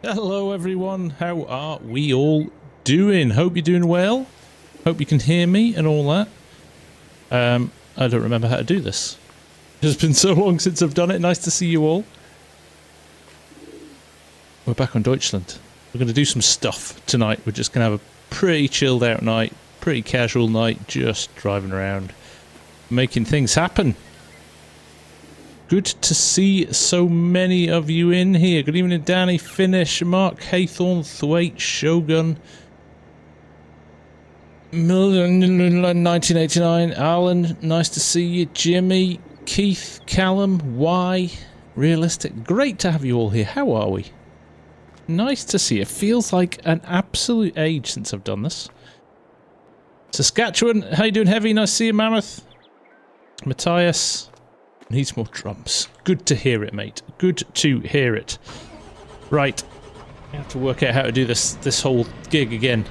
Hello everyone, how are we all doing? Hope you're doing well. Hope you can hear me and all that. I don't remember how to do this. It's been so long since I've done it. Nice to see you all. We're back on Deutschland. We're going to do some stuff tonight. We're just going to have a pretty chilled out night, pretty casual night, just driving around, making things happen. Good to see so many of you in here. Good evening, Danny, Finish, Mark, Haythorne, Thwaite, Shogun, 1989, Alan, nice to see you, Jimmy, Keith, Callum, Y, Realistic. Great to have you all here. How are we? Nice to see you. Feels like an absolute age since I've done this. Saskatchewan, how you doing, Heavy? Nice to see you, Mammoth. Matthias. Needs more drums. Good to hear it, mate. Good to hear it. Right. I have to work out how to do this whole gig again.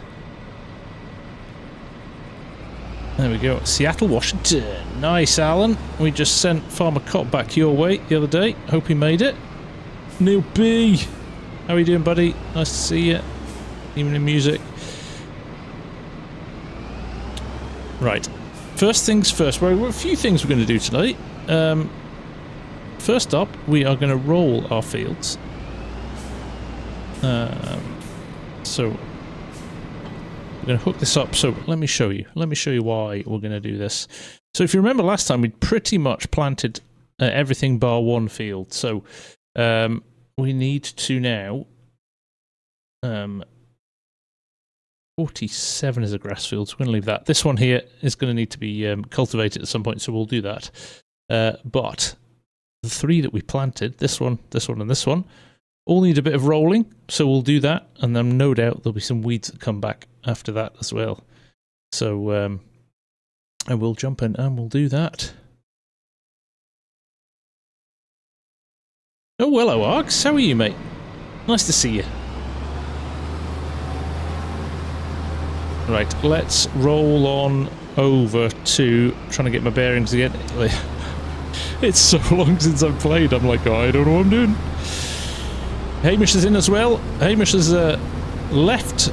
There we go. Seattle, Washington. Nice, Alan. We just sent Farmer Cop back your way the other day. Hope he made it. Neil B. How are you doing, buddy? Nice to see you. Evening music. Right. First things first. Well, we've got a few things we're going to do tonight. First up, we are going to roll our fields. So we're going to hook this up. So let me show you. Let me show you why we're going to do this. So if you remember last time, we'd pretty much planted everything bar one field. So we need to now. 47 is a grass field, so we're going to leave that. This one here is going to need to be cultivated at some point, so we'll do that. But the three that we planted, this one, and this one, all need a bit of rolling, so we'll do that, and then no doubt there'll be some weeds that come back after that as well. So I will jump in and we'll do that. Oh, hello, Args. How are you, mate? Nice to see you. Right, let's roll on over to trying to get my bearings again. It's so long since I've played, I'm like, oh, I don't know what I'm doing. Hamish is in as well. Hamish has left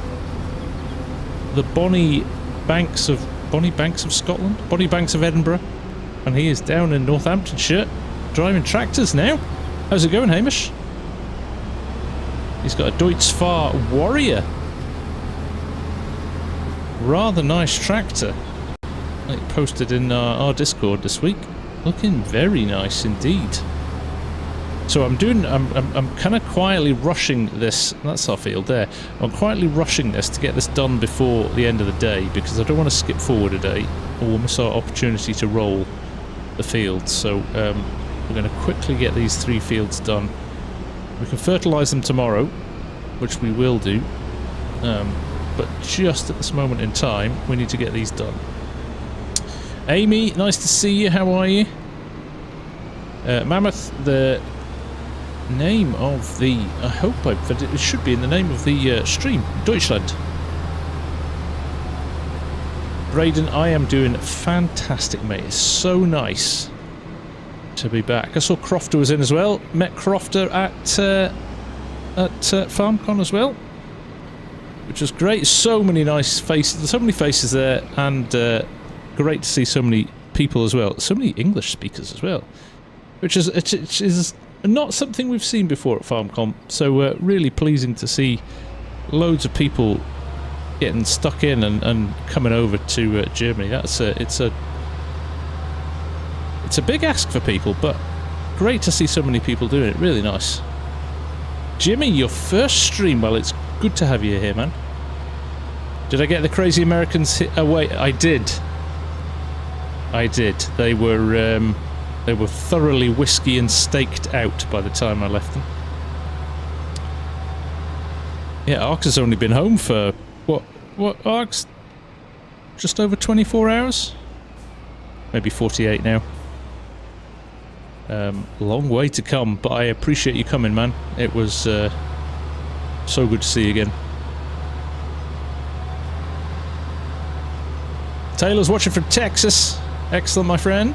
the Bonnie Banks of Scotland, Bonnie Banks of Edinburgh, and he is down in Northamptonshire driving tractors now. How's it going, Hamish? He's got a Deutschfar Warrior. Rather nice tractor. Like posted in our Discord this week. Looking very nice indeed. So I'm kind of quietly rushing this. That's our field there. I'm quietly rushing this to get this done before the end of the day because I don't want to skip forward a day or we'll miss our opportunity to roll the fields. So we're going to quickly get these three fields done. We can fertilise them tomorrow, which we will do. But just at this moment in time, we need to get these done. Amy, nice to see you. How are you? Mammoth, the name of the... I hope it should be in the name of the stream. Deutschland. Braden, I am doing fantastic, mate. It's so nice to be back. I saw Crofter was in as well. Met Crofter at FarmCon as well, which was great. So many nice faces, so many faces there, and great to see so many people as well. So many English speakers as well, which is not something we've seen before at FarmCon. So really pleasing to see loads of people getting stuck in and coming over to Germany. It's a big ask for people, but great to see so many people doing it. Really nice. Jimmy, your first stream. Well, it's good to have you here, man. Did I get the crazy Americans hit away? I did. They were thoroughly whiskey and staked out by the time I left them. Yeah, Arx has only been home for what Arx? Just over 24 hours? Maybe 48 now. Long way to come, but I appreciate you coming, man. It was so good to see you again. Taylor's watching from Texas. Excellent, my friend.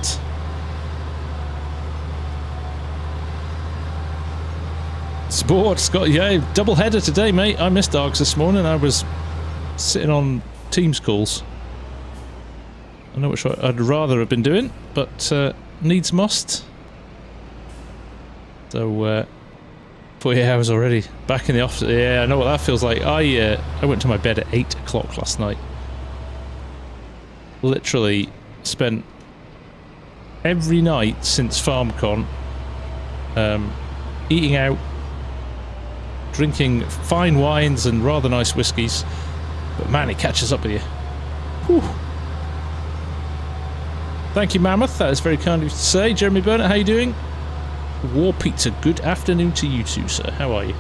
aboard, Scott. Yeah, double header today, mate. I missed Args this morning. I was sitting on Teams calls. I know which I'd rather have been doing, but needs must. So, 48 hours already. Back in the office. Yeah, I know what that feels like. I went to my bed at 8 o'clock last night. Literally spent every night since FarmCon eating out, drinking fine wines and rather nice whiskies. But man, it catches up with you. Whew. Thank you, Mammoth. That is very kind of you to say. Jeremy Burnett, how you doing? War Pizza, good afternoon to you too, sir. How are you?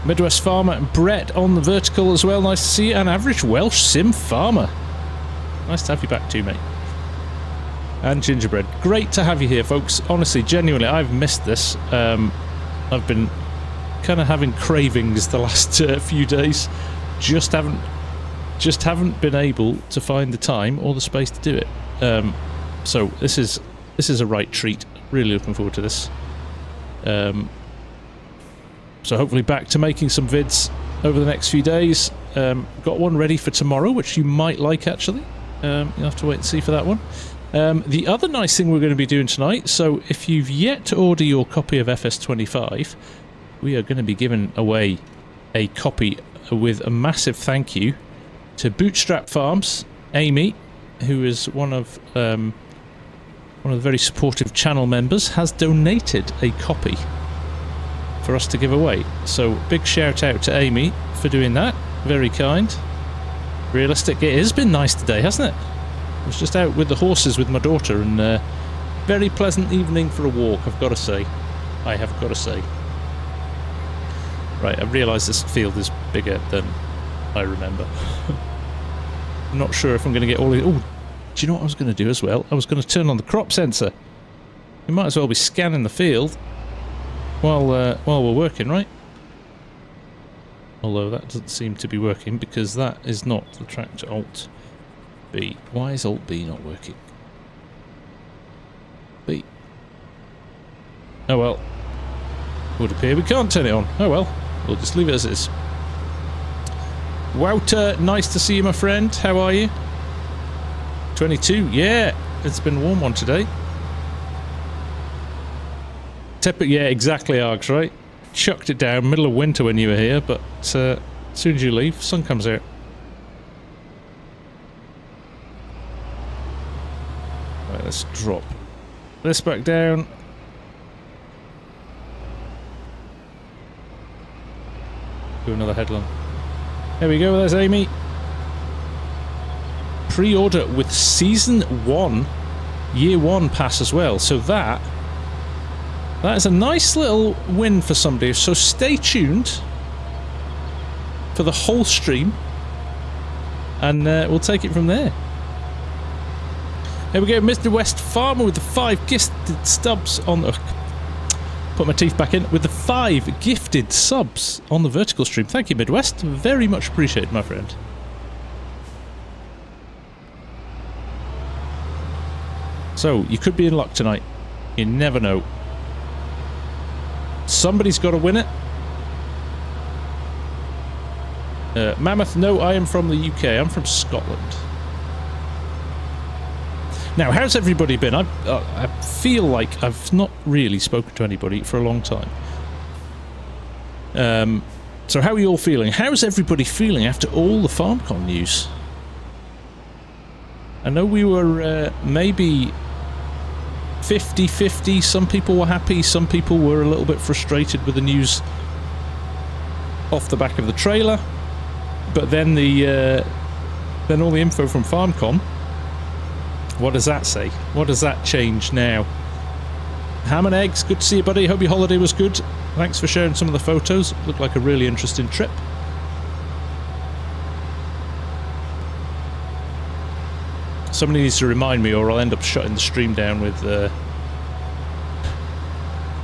Midwest Farmer Brett on the vertical as well. Nice to see you. And Average Welsh Sim Farmer. Nice to have you back too, mate. And Gingerbread. Great to have you here, folks. Honestly, genuinely, I've missed this. I've been kind of having cravings the last few days. Just haven't been able to find the time or the space to do it. So this is a right treat. Really looking forward to this. So hopefully back to making some vids over the next few days. Got one ready for tomorrow, which you might like actually. You'll have to wait and see for that one. The other nice thing we're going to be doing tonight, so if you've yet to order your copy of FS25, we are going to be giving away a copy with a massive thank you to Bootstrap Farms, Amy, who is one of the very supportive channel members, has donated a copy for us to give away. So big shout out to Amy for doing that. Very kind. Realistic. It has been nice today, hasn't it? I was just out with the horses with my daughter, and very pleasant evening for a walk, I've got to say. I have got to say. Right, I realise this field is bigger than I remember. I'm not sure if I'm going to get all the... Oh, do you know what I was going to do as well? I was going to turn on the crop sensor. We might as well be scanning the field while we're working, right? Although that doesn't seem to be working because that is not the tractor. Alt B. Why is Alt B not working? B. Oh well. Would appear we can't turn it on. Oh well. We'll just leave it as is. Wouter, nice to see you, my friend. How are you? 22. Yeah, it's been a warm one today. Yeah, exactly, Args, right? Chucked it down, middle of winter when you were here, but as soon as you leave, sun comes out. Right, let's drop this back down. Do another headline. There we go, there's Amy. Pre-order with Season 1, Year 1 pass as well. So that is a nice little win for somebody. So stay tuned for the whole stream, and we'll take it from there. There we go, Mr. West Farmer with the 5 gifted subs on the... Put my teeth back in. With the 5 gifted subs on the vertical stream. Thank you, Midwest. Very much appreciated, my friend. So, you could be in luck tonight. You never know. Somebody's got to win it. Mammoth, no, I am from the UK. I'm from Scotland. Now, how's everybody been? I feel like I've not really spoken to anybody for a long time. So how are you all feeling? How's everybody feeling after all the FarmCon news? I know we were maybe 50-50. Some people were happy, some people were a little bit frustrated with the news off the back of the trailer. But then then all the info from FarmCon. What does that say? What does that change now? Ham and Eggs, good to see you, buddy. Hope your holiday was good. Thanks for sharing some of the photos. Looked like a really interesting trip. Somebody needs to remind me, or I'll end up shutting the stream down with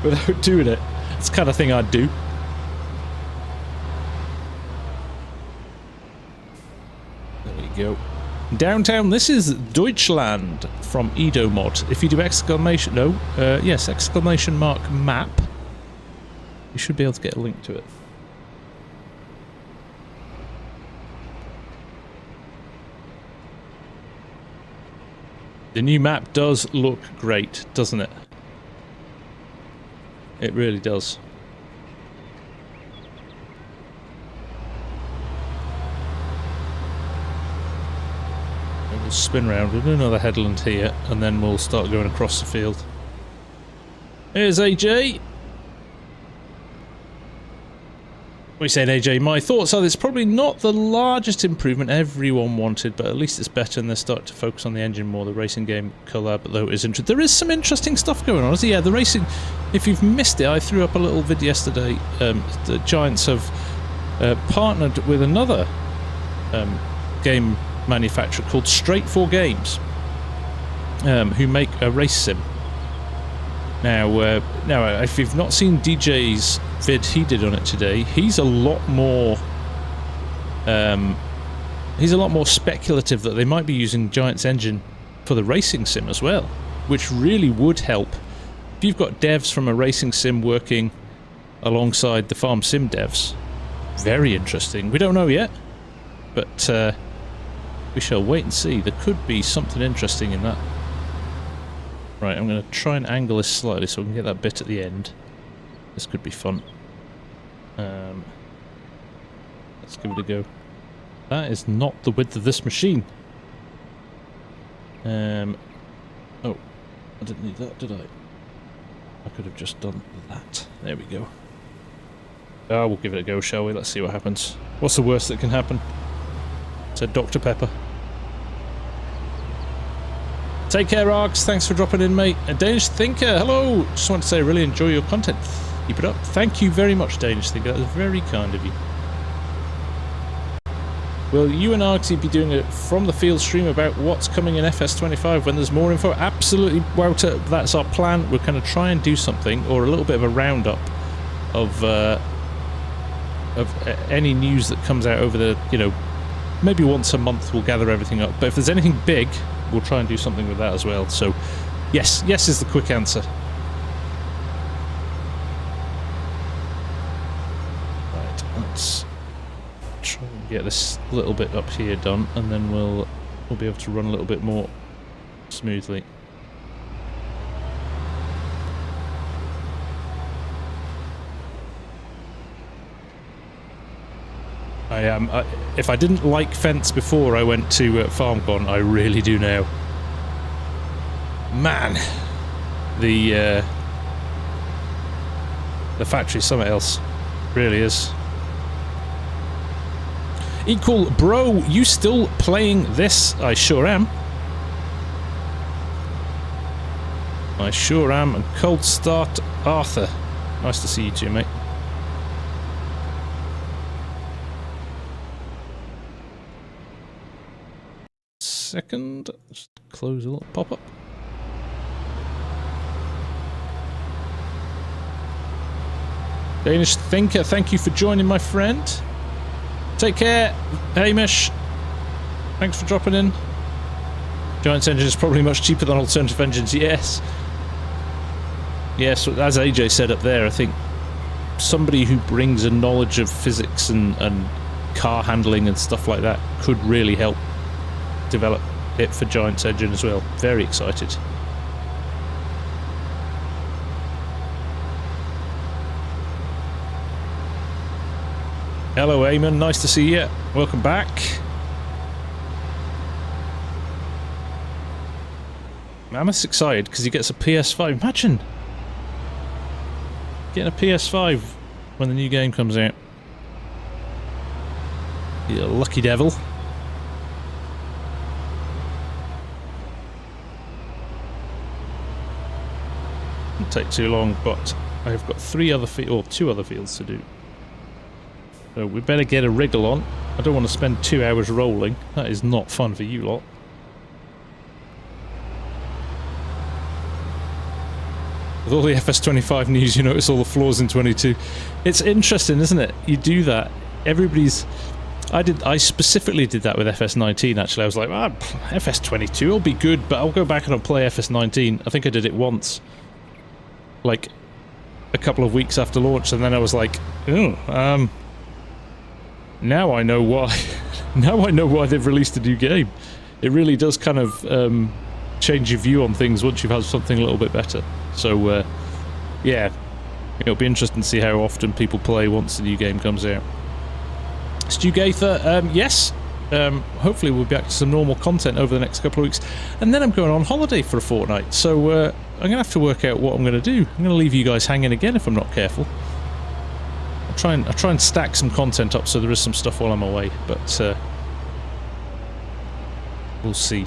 without doing it. It's the kind of thing I'd do. There we go. Downtown, this is Deutschland from Edomod. If you do exclamation, no, yes, exclamation mark map, You should be able to get a link to it. The new map does look great, doesn't it? It really does. And we'll spin round, we'll do another headland here, and then we'll start going across the field. Here's AJ! What are you saying, AJ? My thoughts are that it's probably not the largest improvement everyone wanted, but at least it's better and they're starting to focus on the engine more. The racing game collab, though, is interesting. There is some interesting stuff going on. Yeah, the racing... If you've missed it, I threw up a little vid yesterday. The Giants have partnered with another game manufacturer called Straight4 Games, who make a race sim. Now, if you've not seen DJ's vid he did on it today, he's a lot more speculative that they might be using Giant's engine for the racing sim as well, which really would help. If you've got devs from a racing sim working alongside the FarmSim devs, very interesting. We don't know yet, but we shall wait and see. There could be something interesting in that. Right, I'm going to try and angle this slightly so we can get that bit at the end. This could be fun. Let's give it a go. That is not the width of this machine. Oh, I didn't need that, did I? I could have just done that. There we go. We'll give it a go, shall we? Let's see what happens. What's the worst that can happen? Said Dr. Pepper. Take care, Args. Thanks for dropping in, mate. A Danish Thinker, hello. Just want to say I really enjoy your content. Keep it up. Thank you very much, Danish Thinker. That was very kind of you. Will you and Argsy be doing a from the field stream about what's coming in FS25 when there's more info? Absolutely, Wouter. That's our plan. We're going to try and do something, or a little bit of a roundup of any news that comes out over the, maybe once a month we'll gather everything up. But if there's anything big, we'll try and do something with that as well. So, yes is the quick answer. Right, let's try and get this little bit up here done, and then we'll be able to run a little bit more smoothly. If I didn't like fence before I went to FarmCon, I really do now. Man, the factory's something else. Really is. Equal bro, you still playing this? I sure am. I sure am. And cold start, Arthur. Nice to see you too, mate. Second, just close a little pop-up. Danish Thinker, thank you for joining, my friend. Take care, Hamish. Thanks for dropping in. Giant's engine is probably much cheaper than alternative engines. Yes, as AJ said up there, I think somebody who brings a knowledge of physics and car handling and stuff like that could really help develop it for Giant's engine as well. Very excited. Hello Eamon, nice to see you. Welcome back. Mammoth's excited because he gets a PS5. Imagine getting a PS5 when the new game comes out. You lucky devil. Won't take too long, but I've got two other fields to do. So we better get a wriggle on. I don't want to spend 2 hours rolling. That is not fun for you lot. With all the FS25 news, you notice all the flaws in 22. It's interesting, isn't it? You do that. Everybody's... I specifically did that with FS19, actually. I was like, FS22 will be good, but I'll go back and I'll play FS19. I think I did it once. Like, a couple of weeks after launch, and then I was like, oh, now I know why. Now I know why they've released a new game. It really does kind of change your view on things once you've had something a little bit better. So, yeah, it'll be interesting to see how often people play once the new game comes out. Stu Gaither, yes. Hopefully we'll be back to some normal content over the next couple of weeks. And then I'm going on holiday for a fortnight. So I'm going to have to work out what I'm going to do. I'm going to leave you guys hanging again if I'm not careful. I'll try and stack some content up so there is some stuff while I'm away. But we'll see.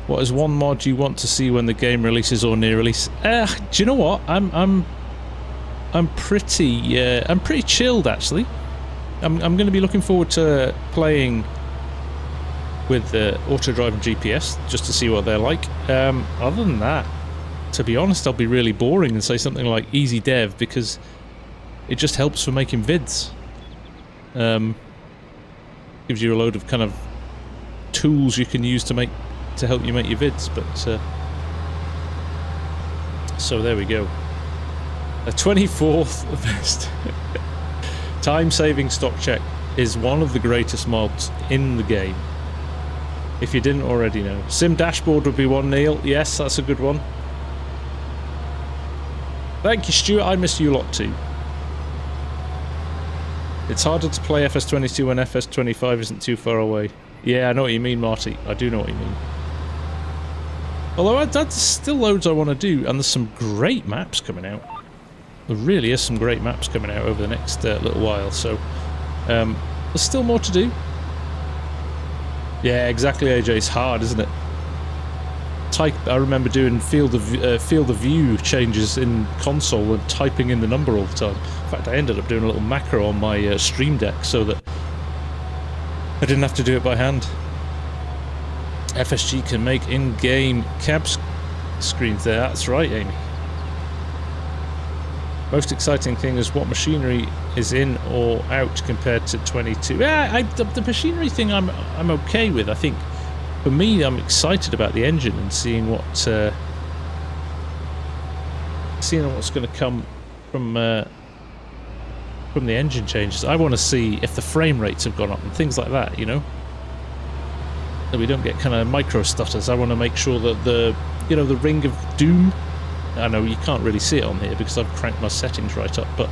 What is one mod you want to see when the game releases or near release? Do you know what? I'm pretty chilled actually. I'm going to be looking forward to playing with auto drive and GPS just to see what they're like. Other than that, to be honest, I'll be really boring and say something like easy dev because it just helps for making vids. Gives you a load of kind of tools you can use to help you make your vids. But so there we go. A 24th best. Time-saving stock check is one of the greatest mods in the game. If you didn't already know. Sim dashboard would be one, Neil. Yes, that's a good one. Thank you, Stuart. I miss you a lot too. It's harder to play FS22 when FS25 isn't too far away. Yeah, I know what you mean, Marty. I do know what you mean. Although there's still loads I want to do, and there's some great maps coming out. There really is some great maps coming out over the next little while, so there's still more to do. Yeah, exactly, AJ. It's hard, isn't it? I remember doing field of view changes in console and typing in the number all the time. In fact, I ended up doing a little macro on my Stream Deck so that I didn't have to do it by hand. FSG can make in-game cab screens there. That's right, Amy. Most exciting thing is what machinery is in or out compared to 22. Yeah, the machinery thing I'm okay with. I think for me, I'm excited about the engine and seeing what's going to come from the engine changes. I want to see if the frame rates have gone up and things like that. You know, that we don't get kind of micro stutters. I want to make sure that the Ring of Doom. I know you can't really see it on here because I've cranked my settings right up, but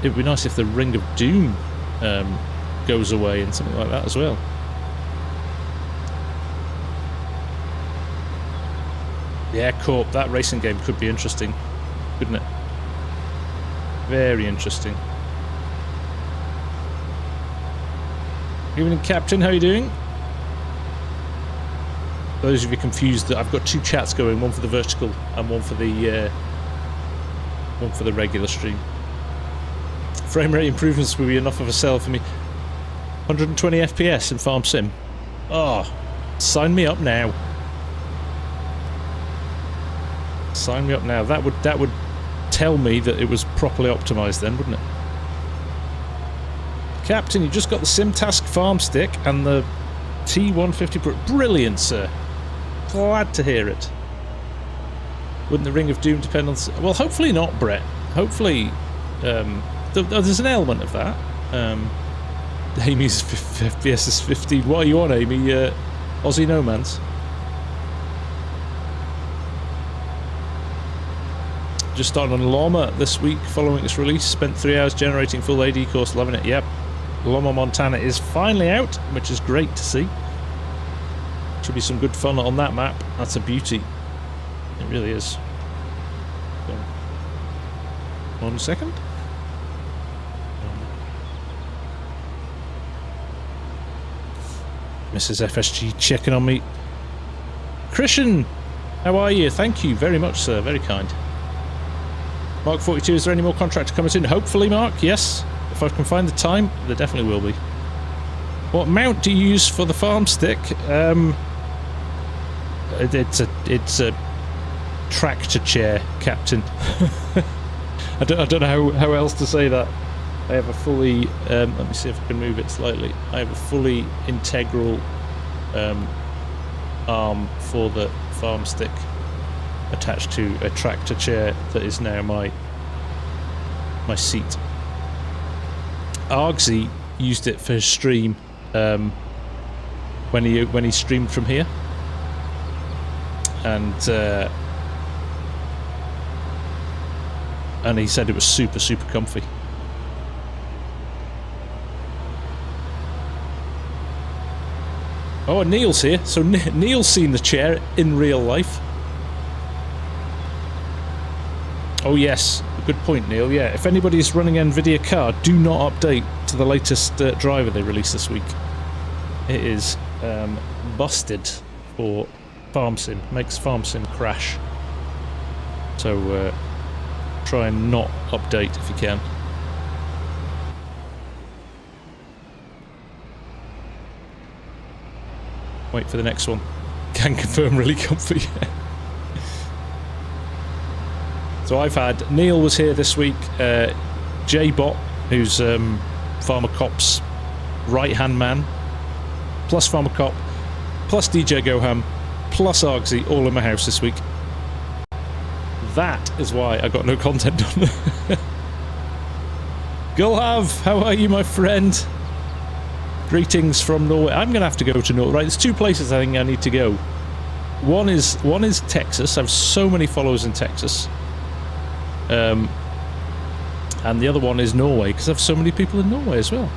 it would be nice if the Ring of Doom goes away and something like that as well. Yeah, Corp, that racing game could be interesting, couldn't it? Very interesting. Evening, Captain, how are you doing? For those of you confused, that I've got two chats going, one for the vertical and one for the regular stream. Frame rate improvements will be enough of a sell for me. 120 FPS in FarmSim. Oh, sign me up now. Sign me up now. That would tell me that it was properly optimized then, wouldn't it? Captain, you just got the SimTask farm stick and the T150 Pro. Brilliant, sir. Glad to hear it. Wouldn't the Ring of Doom depend on... Well, hopefully not, Brett. Hopefully... there's an element of that. Amy's FPS is 15. What are you on, Amy? Aussie Nomads? Just started on Llama this week following its release. Spent 3 hours generating full AD course. Loving it. Yep. Llama Montana is finally out, which is great to see. Should be some good fun on that map. That's a beauty. It really is. So, 1 second. Mrs. FSG checking on me. Christian, how are you? Thank you very much, sir. Very kind. Mark 42, is there any more contractor coming in? Hopefully, Mark, yes. If I can find the time, there definitely will be. What mount do you use for the farm stick? It's a tractor chair, Captain. I don't know how else to say that. I have a fully, let me see if I can move it slightly. I have a fully integral arm for the farm stick. attached to a tractor chair that is now my seat. Argsy used it for his stream when he streamed from here, and he said it was super comfy. Oh, and Neil's here. So Neil's seen the chair in real life. Oh yes, good point, Neil. Yeah, if anybody's running an NVIDIA card, do not update to the latest driver they released this week. It is busted for FarmSim. Makes FarmSim crash. So try and not update if you can. Wait for the next one. Can confirm, really comfy. So I've had, Neil was here this week, J-Bot, who's Farmer Cop's right-hand man, plus Farmer Cop, plus DJ Goham, plus Argsy, all in my house this week. That is why I got no content done. Gulhav, how are you, my friend? Greetings from Norway. I'm going to have to go to Norway. Right, there's two places I think I need to go. One is Texas. I have so many followers in Texas. And the other one is Norway, because I have so many people in Norway as well.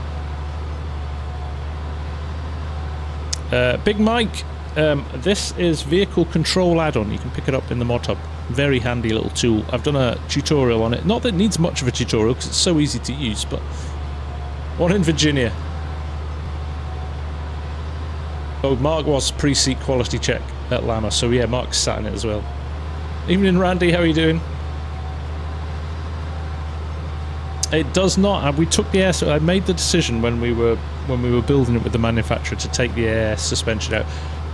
Big Mike, this is vehicle control add-on. You can pick it up in the mod hub. Very handy little tool. I've done a tutorial on it. Not that it needs much of a tutorial, because it's so easy to use, but one in Virginia. Oh, Mark was pre-seat quality check at Lama, so yeah, Mark's sat in it as well. Evening, Randy, how are you doing? It does not. We took the air. I made the decision when we were building it with the manufacturer to take the air suspension out,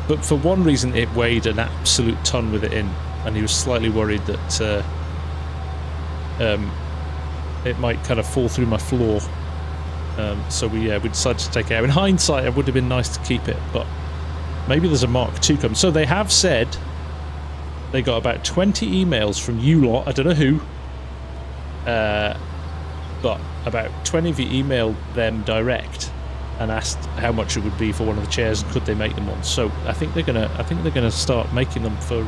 but for one reason, it weighed an absolute ton with it in, and he was slightly worried that it might kind of fall through my floor. So we decided to take it out. In hindsight, it would have been nice to keep it, but maybe there's a Mark II coming. So they have said they got about 20 emails from you lot. I don't know who. But about 20 of you emailed them direct and asked how much it would be for one of the chairs and could they make them one. So I think they're gonna start making them for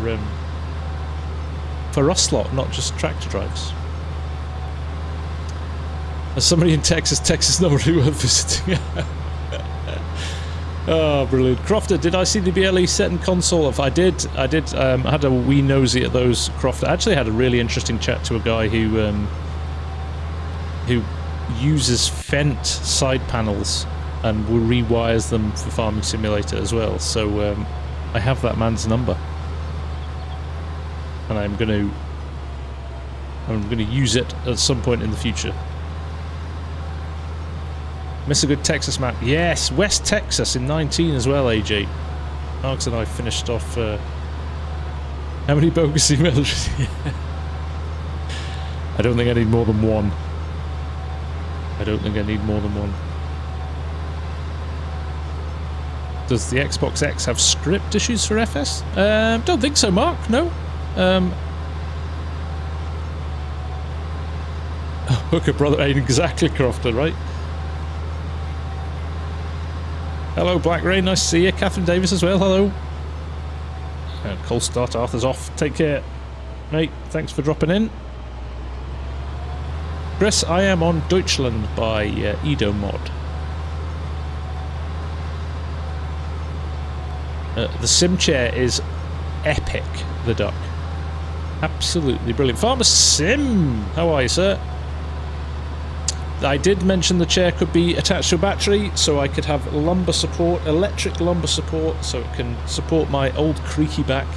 us lot, not just tractor drivers. As somebody in Texas not really worth visiting. Oh, brilliant. Crofter, did I see the BLE set and console? If I did, I had a wee nosy at those, Crofter. I actually had a really interesting chat to a guy who uses Fendt side panels and rewires them for Farming Simulator as well. So I have that man's number, and I'm going to use it at some point in the future. Miss a good Texas map. Yes, West Texas in 19 as well, AJ. Marks and I finished off. How many bogus emails? I don't think I need more than one. Does the Xbox X have script issues for FS? Don't think so, Mark. No. Hooker brother ain't exactly Crofter, right? Hello, Black Rain. Nice to see you. Catherine Davis as well. Hello. Cold start. Arthur's off. Take care, mate. Thanks for dropping in. Chris, I am on Deutschland by Edomod. The sim chair is epic, the duck. Absolutely brilliant. FarmSim, how are you, sir? I did mention the chair could be attached to a battery, so I could have lumbar support, electric lumbar support, so it can support my old creaky back.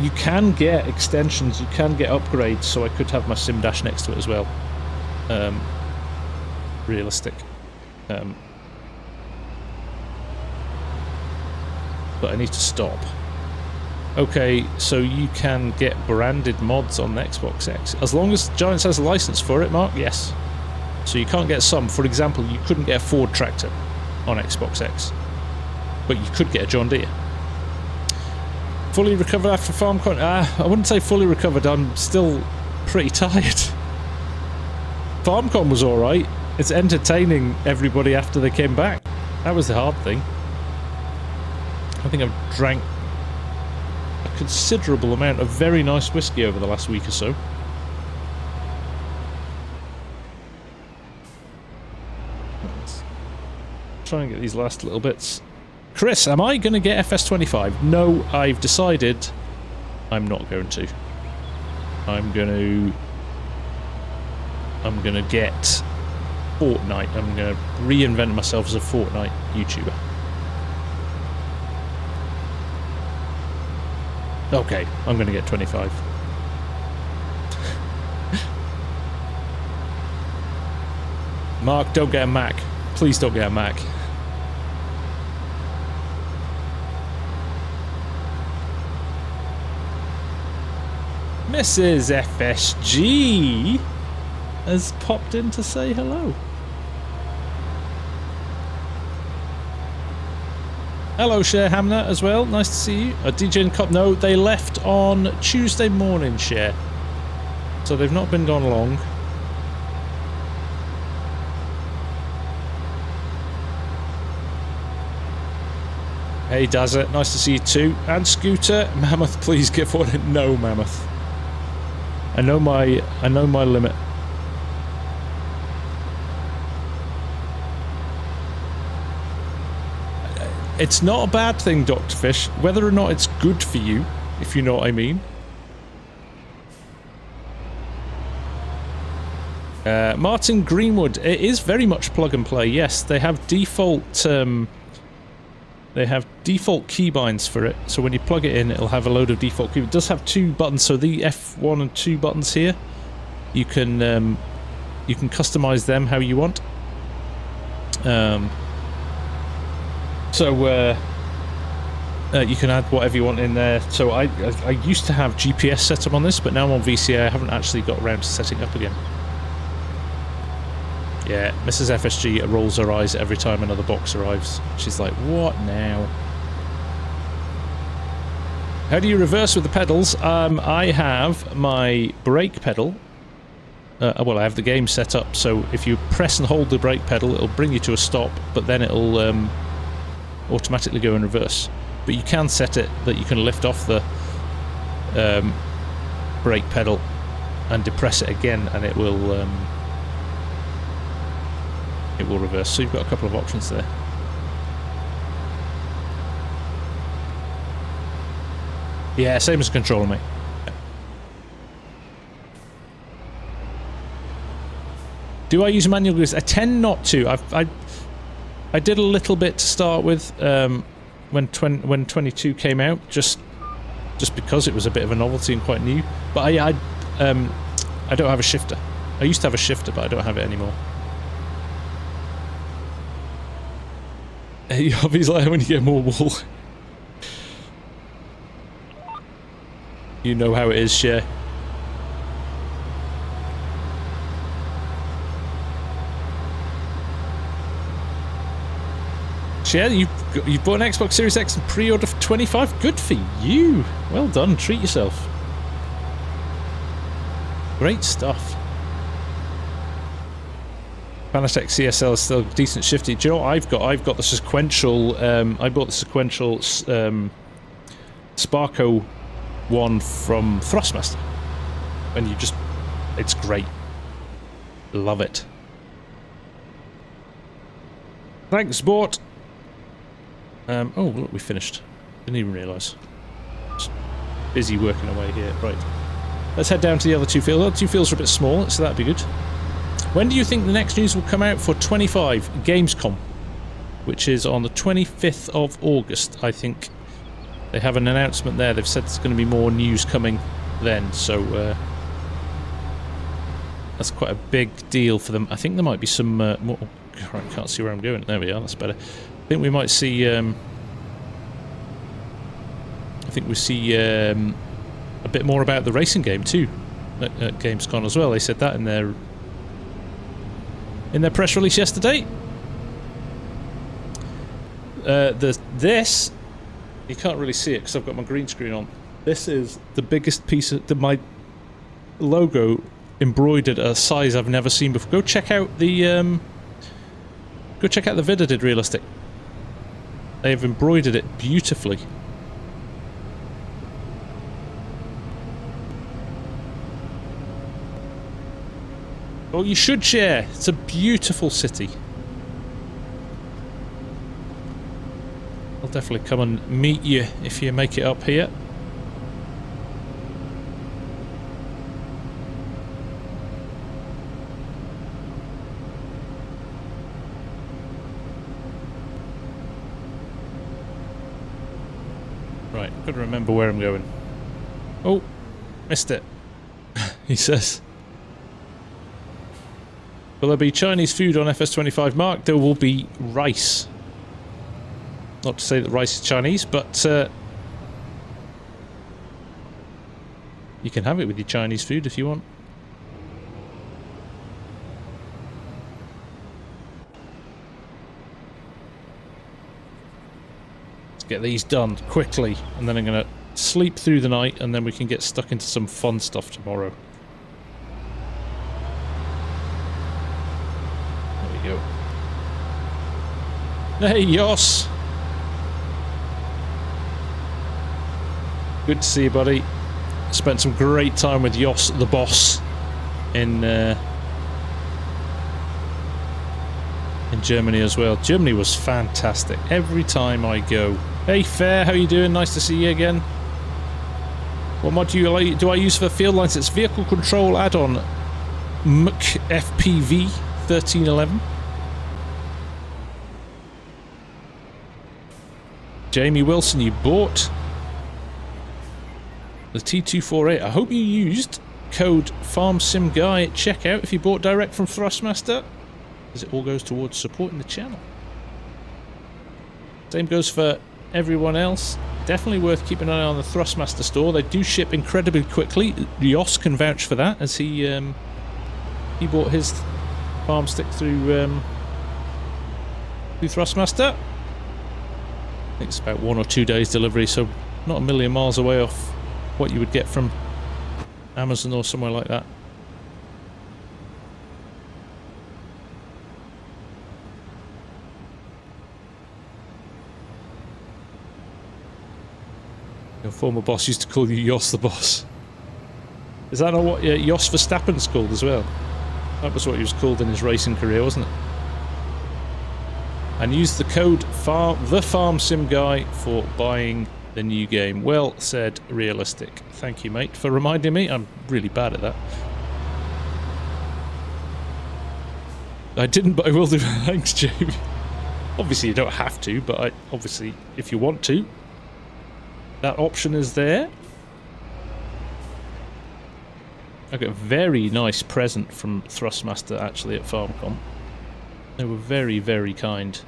You can get extensions, you can get upgrades, so I could have my sim dash next to it as well. Realistic. But I need to stop. Okay, so you can get branded mods on the Xbox X. As long as Giants has a license for it, Mark, yes. So you can't get some. For example, you couldn't get a Ford tractor on Xbox X. but you could get a John Deere. Fully recovered after FarmCon? I wouldn't say fully recovered, I'm still pretty tired. FarmCon was alright. It's entertaining everybody after they came back. That was the hard thing. I think I've drank a considerable amount of very nice whiskey over the last week or so. Let's try and get these last little bits. Chris, am I going to get FS25? No, I've decided I'm not going to. I'm going to get Fortnite. I'm going to reinvent myself as a Fortnite YouTuber. Okay, I'm going to get 25. Mark, don't get a Mac. Please don't get a Mac. Mrs. FSG has popped in to say hello. Hello, Cher Hamner, as well. Nice to see you. DJ and Cop. No, they left on Tuesday morning, Cher. So they've not been gone long. Hey, Dazza. Nice to see you too. And Scooter. Mammoth, please give one. No, Mammoth. I know my limit. It's not a bad thing, Dr. Fish, whether or not it's good for you, if you know what I mean. Martin Greenwood, it is very much plug and play. Yes, they have default keybinds for it. So when you plug it in, it'll have a load of default keybinds. It does have two buttons, so the F1 and 2 buttons here, you can customize them how you want. You can add whatever you want in there. So I used to have GPS set up on this, but now I'm on VCA. I haven't actually got around to setting up again. Yeah, Mrs. FSG rolls her eyes every time another box arrives. She's like, what now? How do you reverse with the pedals? I have my brake pedal. Well, I have the game set up, so if you press and hold the brake pedal, it'll bring you to a stop, but then it'll automatically go in reverse. But you can set it that you can lift off the brake pedal and depress it again, and it will reverse. So you've got a couple of options there. Yeah, same as a controller, mate. Do I use manual grease? I tend not to. I did a little bit to start with when 22 came out, just because it was a bit of a novelty and quite new. But I don't have a shifter. I used to have a shifter, but I don't have it anymore. He's like, when you get more wool. You know how it is, Cher. Cher, you bought an Xbox Series X and pre-order for 25. Good for you. Well done. Treat yourself. Great stuff. Fanatec CSL is still decent shifty. Do you know what I've got? I've got the sequential. I bought the sequential Sparko one from Thrustmaster, and it's great. Love it. Thanks, Bort. Oh, look, we finished. Didn't even realise. Just busy working away here. Right. Let's head down to the other two fields. The other two fields are a bit small, so that'd be good. When do you think the next news will come out for 25 Gamescom? Which is on the 25th of August, I think. They have an announcement there. They've said there's going to be more news coming then, so that's quite a big deal for them. I think there might be some more... I can't see where I'm going. There we are, that's better. I think we might see... I think we see a bit more about the racing game too at Gamescom as well. They said that in their press release yesterday. This, you can't really see it because I've got my green screen on. This is the biggest piece of my logo embroidered at a size I've never seen before. Go check out the vid I did Realistic. They have embroidered it beautifully. Oh, you should share. It's a beautiful city. I'll definitely come and meet you if you make it up here. Right, I've got to remember where I'm going. Oh, missed it. He says. Will there be Chinese food on FS25 Mark? There will be rice. Not to say that rice is Chinese, but you can have it with your Chinese food if you want. Let's get these done quickly, and then I'm going to sleep through the night, and then we can get stuck into some fun stuff tomorrow. There we go. Hey, Yoss! Good to see you, buddy. Spent some great time with Yoss, the boss, in Germany as well. Germany was fantastic. Every time I go. Hey, Fair, how you doing? Nice to see you again. What mod do I use for field lines? It's Vehicle Control add-on FPV 1311. Jamie Wilson, you bought the T248. I hope you used code FarmSimGuy at checkout if you bought direct from Thrustmaster, as it all goes towards supporting the channel. Same goes for everyone else. Definitely worth keeping an eye on the Thrustmaster store. They do ship incredibly quickly. Yoss can vouch for that, as he bought his farm stick through Thrustmaster. I think it's about 1 or 2 days delivery, so not a million miles away off what you would get from Amazon or somewhere like that. Your former boss used to call you Yoss the boss. Is that not what Jos Verstappen's called as well? That was what he was called in his racing career, wasn't it? And use the code THEFARMSIMGUY for buying the new game. Well said, Realistic. Thank you, mate, for reminding me. I'm really bad at that. I didn't, but I will do. Thanks, Jamie. Obviously, you don't have to, but obviously, if you want to, that option is there. I got a very nice present from Thrustmaster, actually, at FarmCom. They were very, very kind.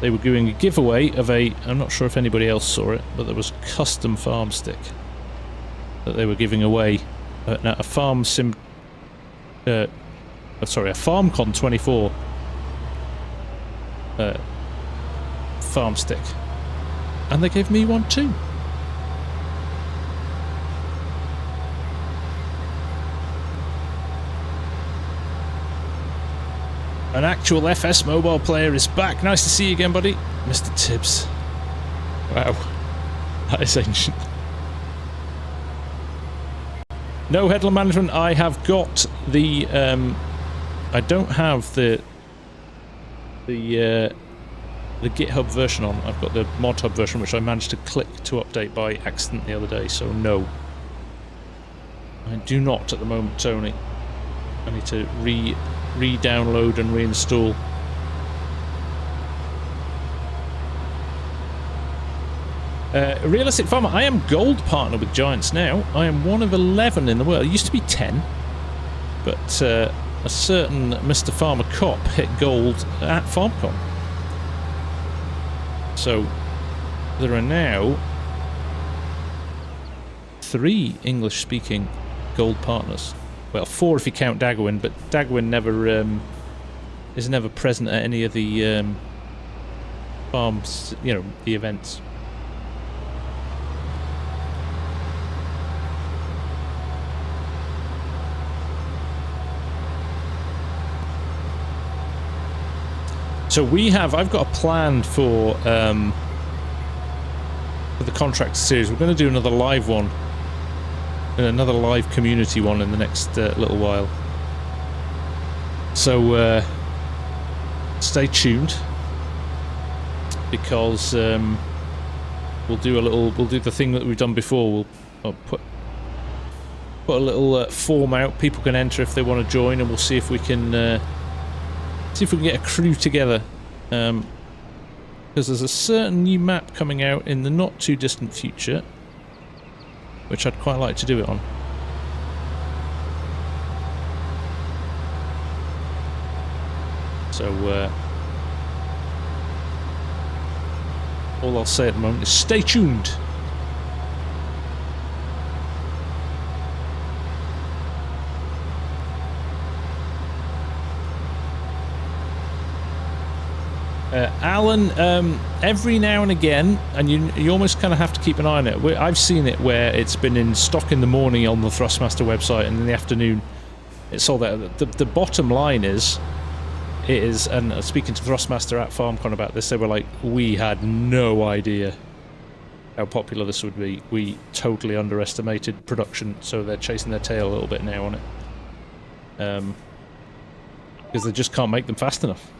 They were doing a giveaway of I'm not sure if anybody else saw it, but there was a custom farm stick that they were giving away at a FarmSim, a FarmCon 24 farm stick. And they gave me one too. An actual FS mobile player is back. Nice to see you again, buddy. Mr. Tibbs. Wow. That is ancient. No headland management. I have got the... I don't have the GitHub version on. I've got the mod hub version, which I managed to click to update by accident the other day, so no. I do not at the moment, Tony. I need to re-download and reinstall. Realistic Farmer, I am gold partner with Giants now. I am one of 11 in the world. It used to be 10, but a certain Mr. Farmer Cop hit gold at FarmCon. So there are now 3 English-speaking gold partners. Well, 4 if you count Dagwin, but Dagwin never is never present at any of the farms, you know, the events. So I've got a plan for the contract series. We're going to do another live one, another live community one in the next little while. So stay tuned, because we'll do the thing that we've done before. We'll put a little form out. People can enter if they want to join, and we'll see if we can. See if we can get a crew together, because there's a certain new map coming out in the not too distant future, which I'd quite like to do it on. So all I'll say at the moment is stay tuned. Alan, every now and again, and you almost kind of have to keep an eye on it. I've seen it where it's been in stock in the morning on the Thrustmaster website, and in the afternoon it's sold out. The bottom line is, and speaking to Thrustmaster at FarmCon about this, they were like, we had no idea how popular this would be. We totally underestimated production, so they're chasing their tail a little bit now on it. Because they just can't make them fast enough.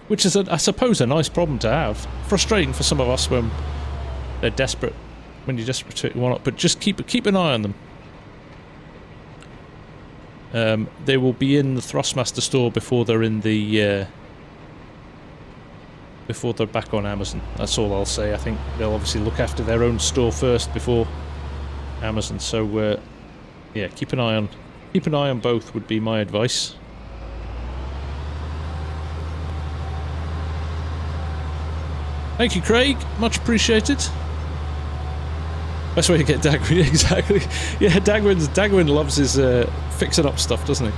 Which is, I suppose, a nice problem to have. Frustrating for some of us when they're desperate, when you're desperate to one up. But just keep an eye on them. They will be in the Thrustmaster store before they're in the before they're back on Amazon. That's all I'll say. I think they'll obviously look after their own store first before Amazon. So yeah, keep an eye on both would be my advice. Thank you, Craig. Much appreciated. Best way to get Dagwin, exactly. Yeah, Dagwin loves his fixing up stuff, doesn't he?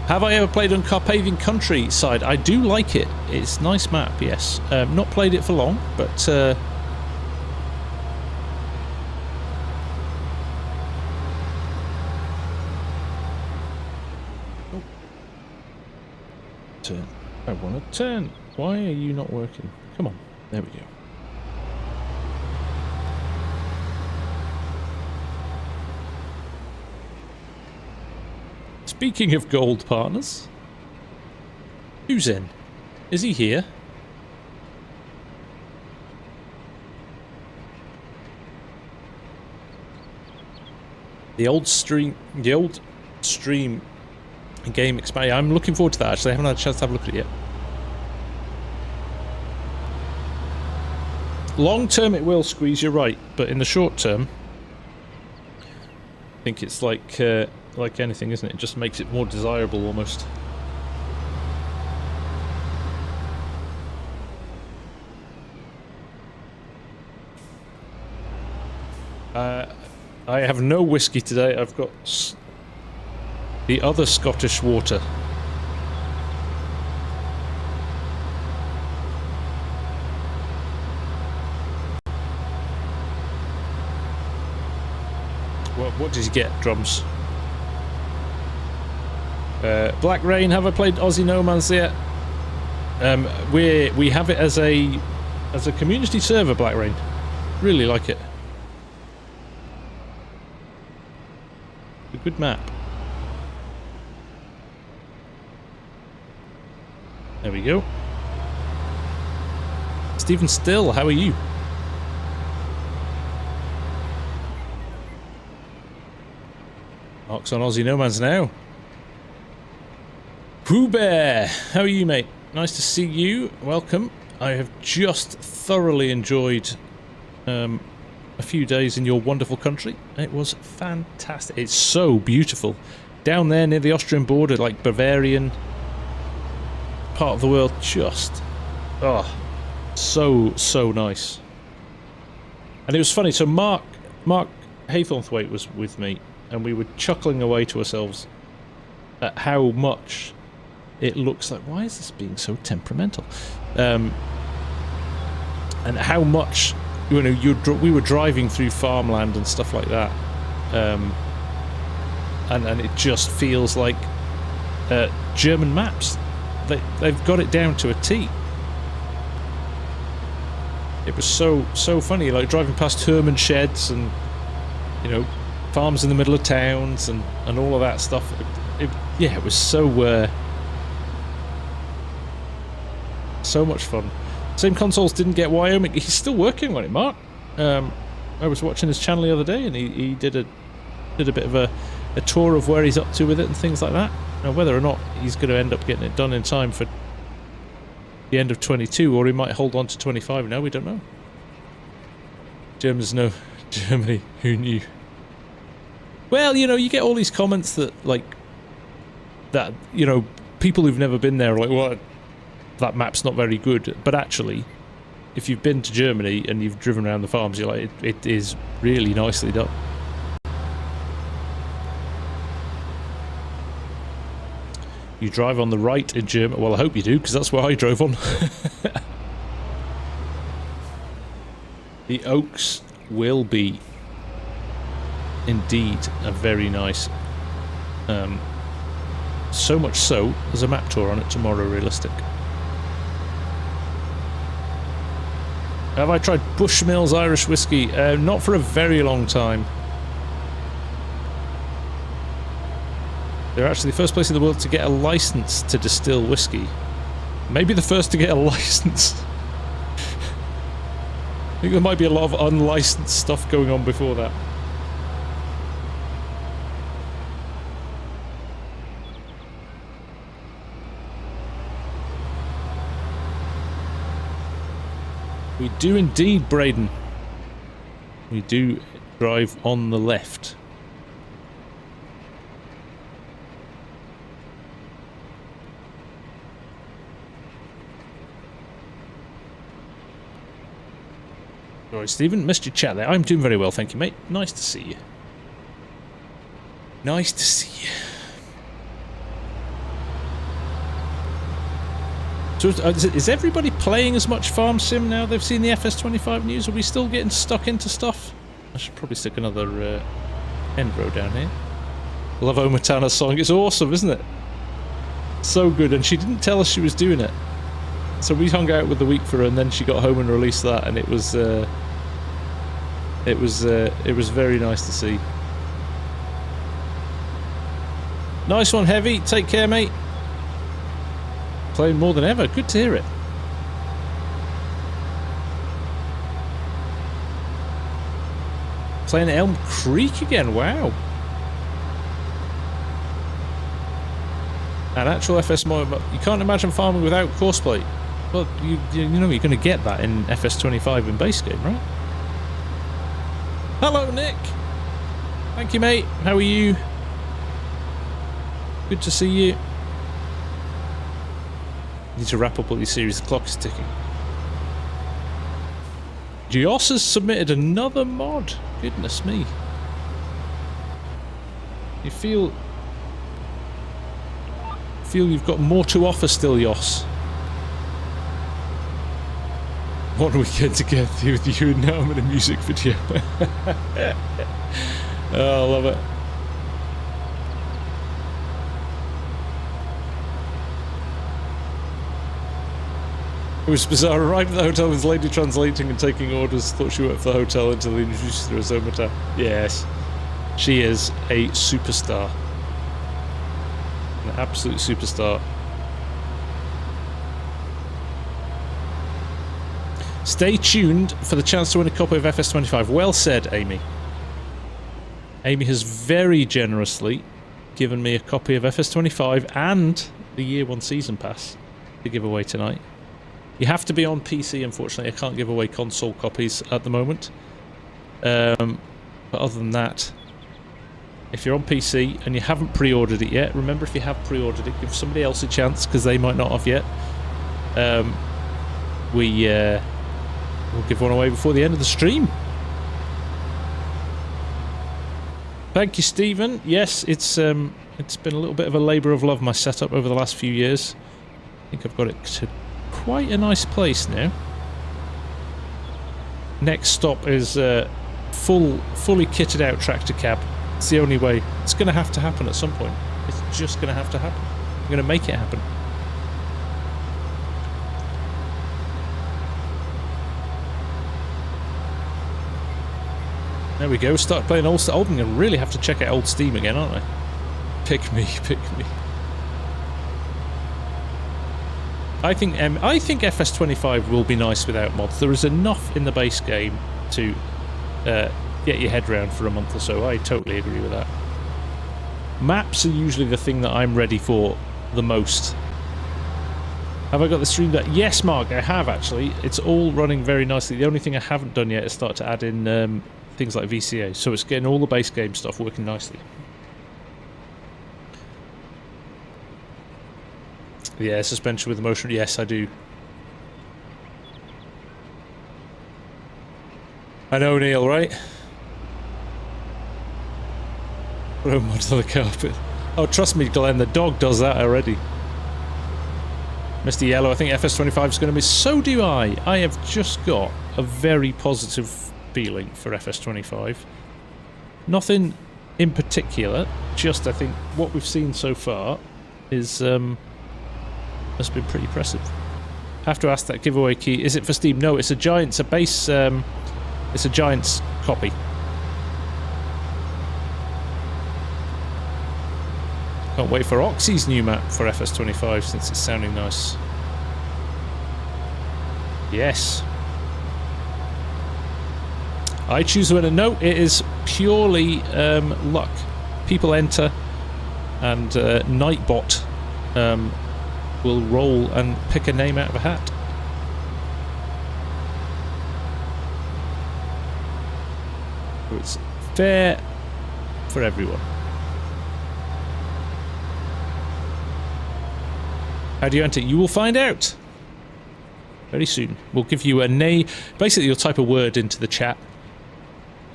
Have I ever played on Carpathian Countryside? I do like it. It's a nice map, yes. Not played it for long, but... Turn. I want to turn. Why are you not working? Come on. There we go. Speaking of gold partners, who's in? Is he here? The old stream game expand. I'm looking forward to that, actually. I haven't had a chance to have a look at it yet. Long term it will squeeze, you're right, but in the short term I think it's like anything, isn't it? It just makes it more desirable almost. I have no whiskey today. I've got the other Scottish water. What did you get, Drums? Black Rain, have I played Aussie Nomads yet? We have it as a community server, Black Rain. Really like it. A good map. There we go. Stephen Still, how are you? Mark's on Aussie Nomads now. Pooh Bear, how are you, mate? Nice to see you. Welcome. I have just thoroughly enjoyed a few days in your wonderful country. It was fantastic. It's so beautiful. Down there near the Austrian border, like Bavarian part of the world, just so nice. And it was funny, so Mark Haythornthwaite was with me, and we were chuckling away to ourselves at how much it looks like, why is this being so temperamental? And how much, you know, we were driving through farmland and stuff like that, and it just feels like German maps. They've got it down to a T. It was so funny, like driving past Herman sheds and, you know, farms in the middle of towns and all of that stuff. Yeah, it was so much fun. Same consoles didn't get Wyoming. He's still working on it, Mark. I was watching his channel the other day, and he did a bit of a tour of where he's up to with it and things like that. Now, whether or not he's going to end up getting it done in time for the end of 22, or he might hold on to 25 now, we don't know. Germans know. Germany, who knew? Well, you know, you get all these comments that, like, that, you know, people who've never been there are like, well, that map's not very good. But actually, if you've been to Germany and you've driven around the farms, you're like, it is really nicely done. You drive on the right in Germany. Well, I hope you do, because that's where I drove on. The Oaks will be indeed a very nice. So much so, there's a map tour on it tomorrow, realistic. Have I tried Bushmills Irish whiskey? Not for a very long time. They're actually the first place in the world to get a license to distill whiskey. Maybe the first to get a license. I think there might be a lot of unlicensed stuff going on before that. We do indeed, Braden. We do drive on the left. Alright, Stephen, missed your chat there. I'm doing very well, thank you, mate. Nice to see you. Nice to see you. So is everybody playing as much FarmSim now they've seen the FS25 news? Are we still getting stuck into stuff? I should probably stick another end row down here. Love Omatana's song. It's awesome, isn't it? So good, and she didn't tell us she was doing it. So we hung out with the week for her, and then she got home and released that, and it was very nice to see. Nice one, Heavy. Take care, mate. Playing more than ever. Good to hear it. Playing at Elm Creek again. Wow. An actual FS mode. You can't imagine farming without courseplay. Well, you know you're going to get that in FS25 in base game, right? Hello, Nick. Thank you, mate. How are you? Good to see you. Need to wrap up all these series. The clock is ticking. Gios has submitted another mod. Goodness me. You feel you've got more to offer still, Yos. What weekend to get through with you and now I'm in a music video. Oh, I love it. It was bizarre. Arrived at the hotel with this lady translating and taking orders. Thought she worked for the hotel until they introduced her as Omata. Yes, she is a superstar. An absolute superstar. Stay tuned for the chance to win a copy of FS25. Well said, Amy. Amy has very generously given me a copy of FS25 and the Year 1 Season Pass to give away tonight. You have to be on PC, unfortunately. I can't give away console copies at the moment. But other than that, if you're on PC and you haven't pre-ordered it yet, remember, if you have pre-ordered it, give somebody else a chance because they might not have yet. We'll give one away before the end of the stream. Thank you, Stephen. Yes, it's been a little bit of a labour of love, my setup over the last few years. I think I've got it to quite a nice place now. Next stop is fully kitted out tractor cab. It's the only way. It's going to have to happen at some point. It's just going to have to happen. I'm going to make it happen. There we go. Start playing old. I'm going to really have to check out old Steam again, aren't I? Pick me, pick me. I think FS25 will be nice without mods. There is enough in the base game to get your head round for a month or so. I totally agree with that. Maps are usually the thing that I'm ready for the most. Have I got the stream that? Yes, Mark, I have actually. It's all running very nicely. The only thing I haven't done yet is start to add in things like VCA. So it's getting all the base game stuff working nicely. Yeah, suspension with motion. Yes, I do. I know, Neil, right? Throw mud on the carpet. Oh, trust me, Glenn, the dog does that already. Mr. Yellow, I think FS25 is going to be... So do I. I have just got a very positive feeling for FS25. Nothing in particular, just I think what we've seen so far is... has been pretty impressive. Have to ask that giveaway key. Is it for Steam? No, it's a Giant. It's a base. It's a Giant's copy. Can't wait for Oxy's new map for FS25 since it's sounding nice. Yes. I choose the winner. No, it is purely luck. People enter, and Nightbot will roll and pick a name out of a hat. So it's fair for everyone. How do you enter? You will find out very soon. We'll give you a name. Basically, you'll type a word into the chat.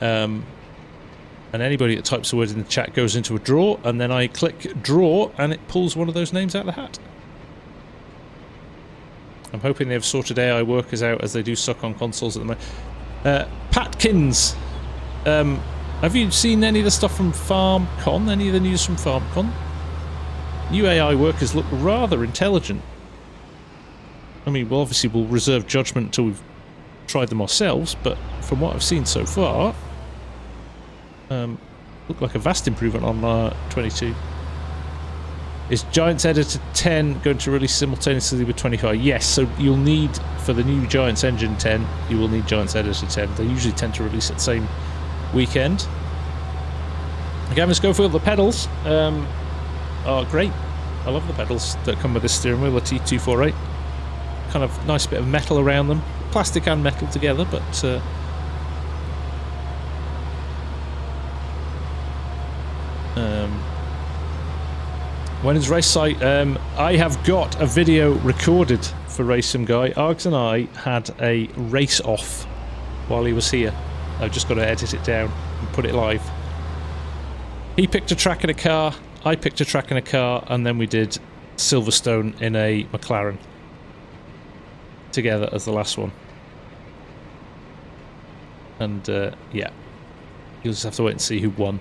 And anybody that types a word in the chat goes into a draw, and then I click draw, and it pulls one of those names out of the hat. I'm hoping they've sorted AI workers out as they do suck on consoles at the moment. Patkins, have you seen any of the stuff from FarmCon? Any of the news from FarmCon? New AI workers look rather intelligent. I mean, well, obviously we'll reserve judgment until we've tried them ourselves, but from what I've seen so far, look like a vast improvement on 22. Is Giants Editor 10 going to release simultaneously with 25? Yes, so you'll need, for the new Giants Engine 10, you will need Giants Editor 10. They usually tend to release at the same weekend. Again, let's go for the pedals. Are great. I love the pedals that come with this steering wheel, the T248. Kind of nice bit of metal around them. Plastic and metal together, but... when is race site? I have got a video recorded for FarmSimGuy. Args and I had a race off while he was here. I've just got to edit it down and put it live. He picked a track in a car, I picked a track in a car, and then we did Silverstone in a McLaren together as the last one. And yeah, you'll just have to wait and see who won.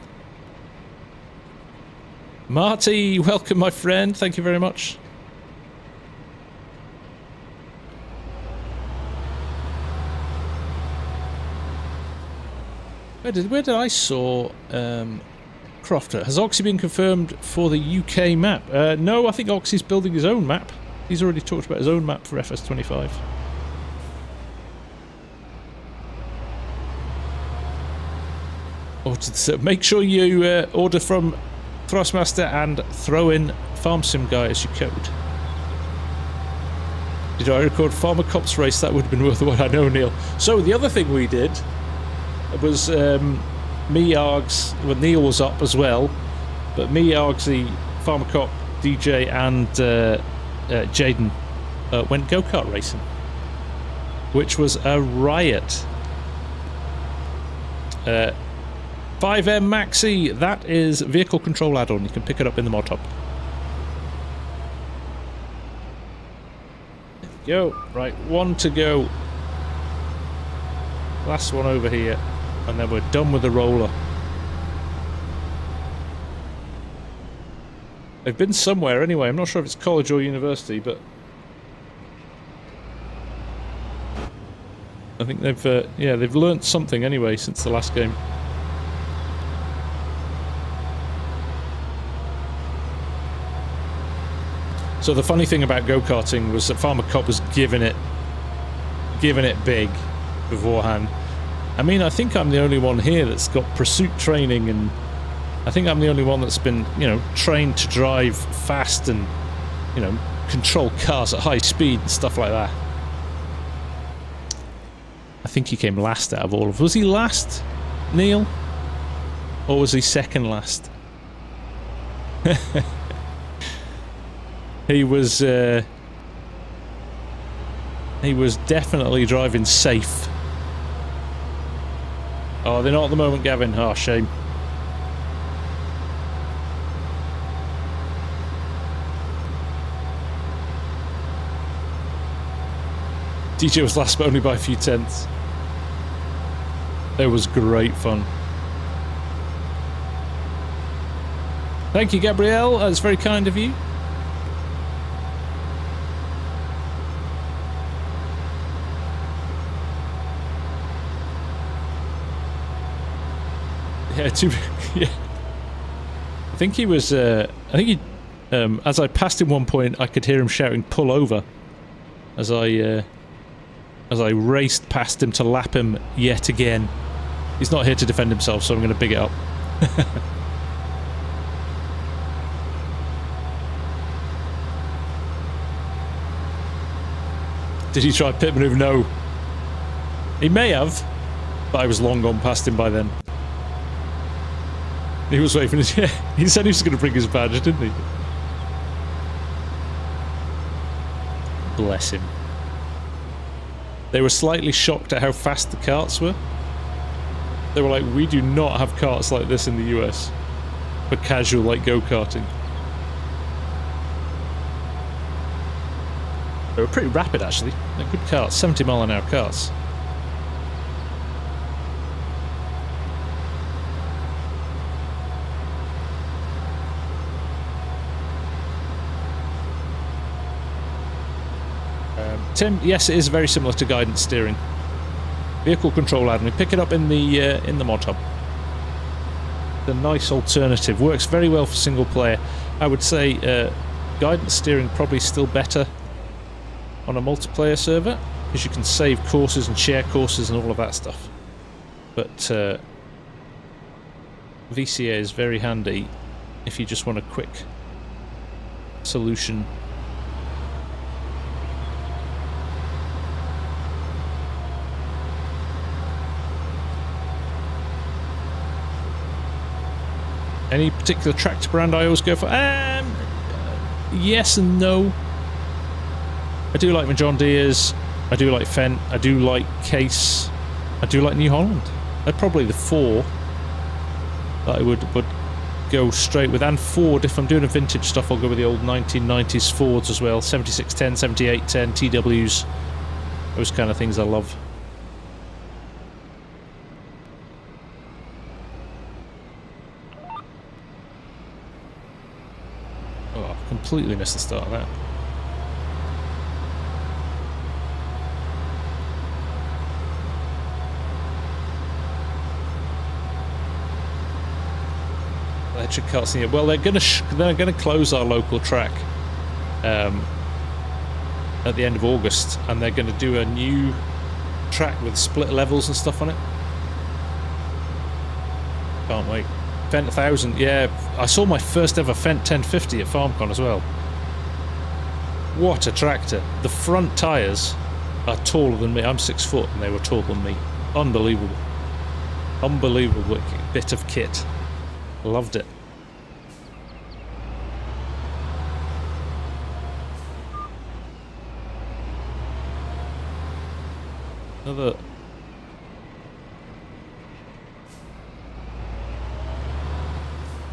Marty, welcome my friend, thank you very much. Where did I saw Crofter? Has Oxy been confirmed for the UK map? No, I think Oxy's building his own map. He's already talked about his own map for FS25. So make sure you order from Thrustmaster and throw in FarmSimGuy as your code. Did I record Farmer Cops race? That would have been worth the while. I know, Neil. So the other thing we did was me, Args, well, Neil was up as well, but me, Args, the Farmer Cop, DJ and Jaden went go-kart racing, which was a riot. 5M Maxi, that is vehicle control add-on. You can pick it up in the mod hub. There we go. Right, one to go. Last one over here. And then we're done with the roller. They've been somewhere anyway. I'm not sure if it's college or university, but I think they've, yeah, they've learnt something anyway since the last game. So the funny thing about go-karting was that Farmer Cop was giving it big beforehand. I mean, I think I'm the only one here that's got pursuit training, and I think I'm the only one that's been, you know, trained to drive fast and, you know, control cars at high speed and stuff like that. I think he came last out of all of us. Was he last, Neil? Or was he second last? He was definitely driving safe. Oh, they're not at the moment, Gavin. Oh, shame. DJ was last, but only by a few tenths. It was great fun. Thank you, Gabrielle. That's very kind of you. Yeah, yeah. I think he was. I think he. As I passed him one point, I could hear him shouting "pull over," as I raced past him to lap him yet again. He's not here to defend himself, so I'm going to big it up. Did he try pit maneuver? No. He may have, but I was long gone past him by then. He was waving his... Yeah, he said he was going to bring his badge, didn't he? Bless him. They were slightly shocked at how fast the karts were. They were like, we do not have karts like this in the US. For casual, like, go-karting. They were pretty rapid, actually. They're good karts. 70-mile-an-hour karts. Tim, yes, it is very similar to guidance steering. Vehicle control add-on. We pick it up in the mod hub. The nice alternative. Works very well for single player. I would say guidance steering probably still better on a multiplayer server, because you can save courses and share courses and all of that stuff. But VCA is very handy if you just want a quick solution. Any particular tractor brand I always go for? Yes and no. I do like my John Deere's, I do like Fendt, I do like Case, I do like New Holland. They're probably the four that I would go straight with. And Ford, if I'm doing a vintage stuff, I'll go with the old 1990s Fords as well. 7610, 7810, TWs, those kind of things I love. Completely missed the start of that. Electric carts here. Well, they're gonna close our local track at the end of August, and they're gonna do a new track with split levels and stuff on it. Can't wait. Fendt 1000, yeah, I saw my first ever Fendt 1050 at FarmCon as well. What a tractor. The front tyres are taller than me. I'm 6 foot and they were taller than me. Unbelievable. Unbelievable bit of kit. Loved it.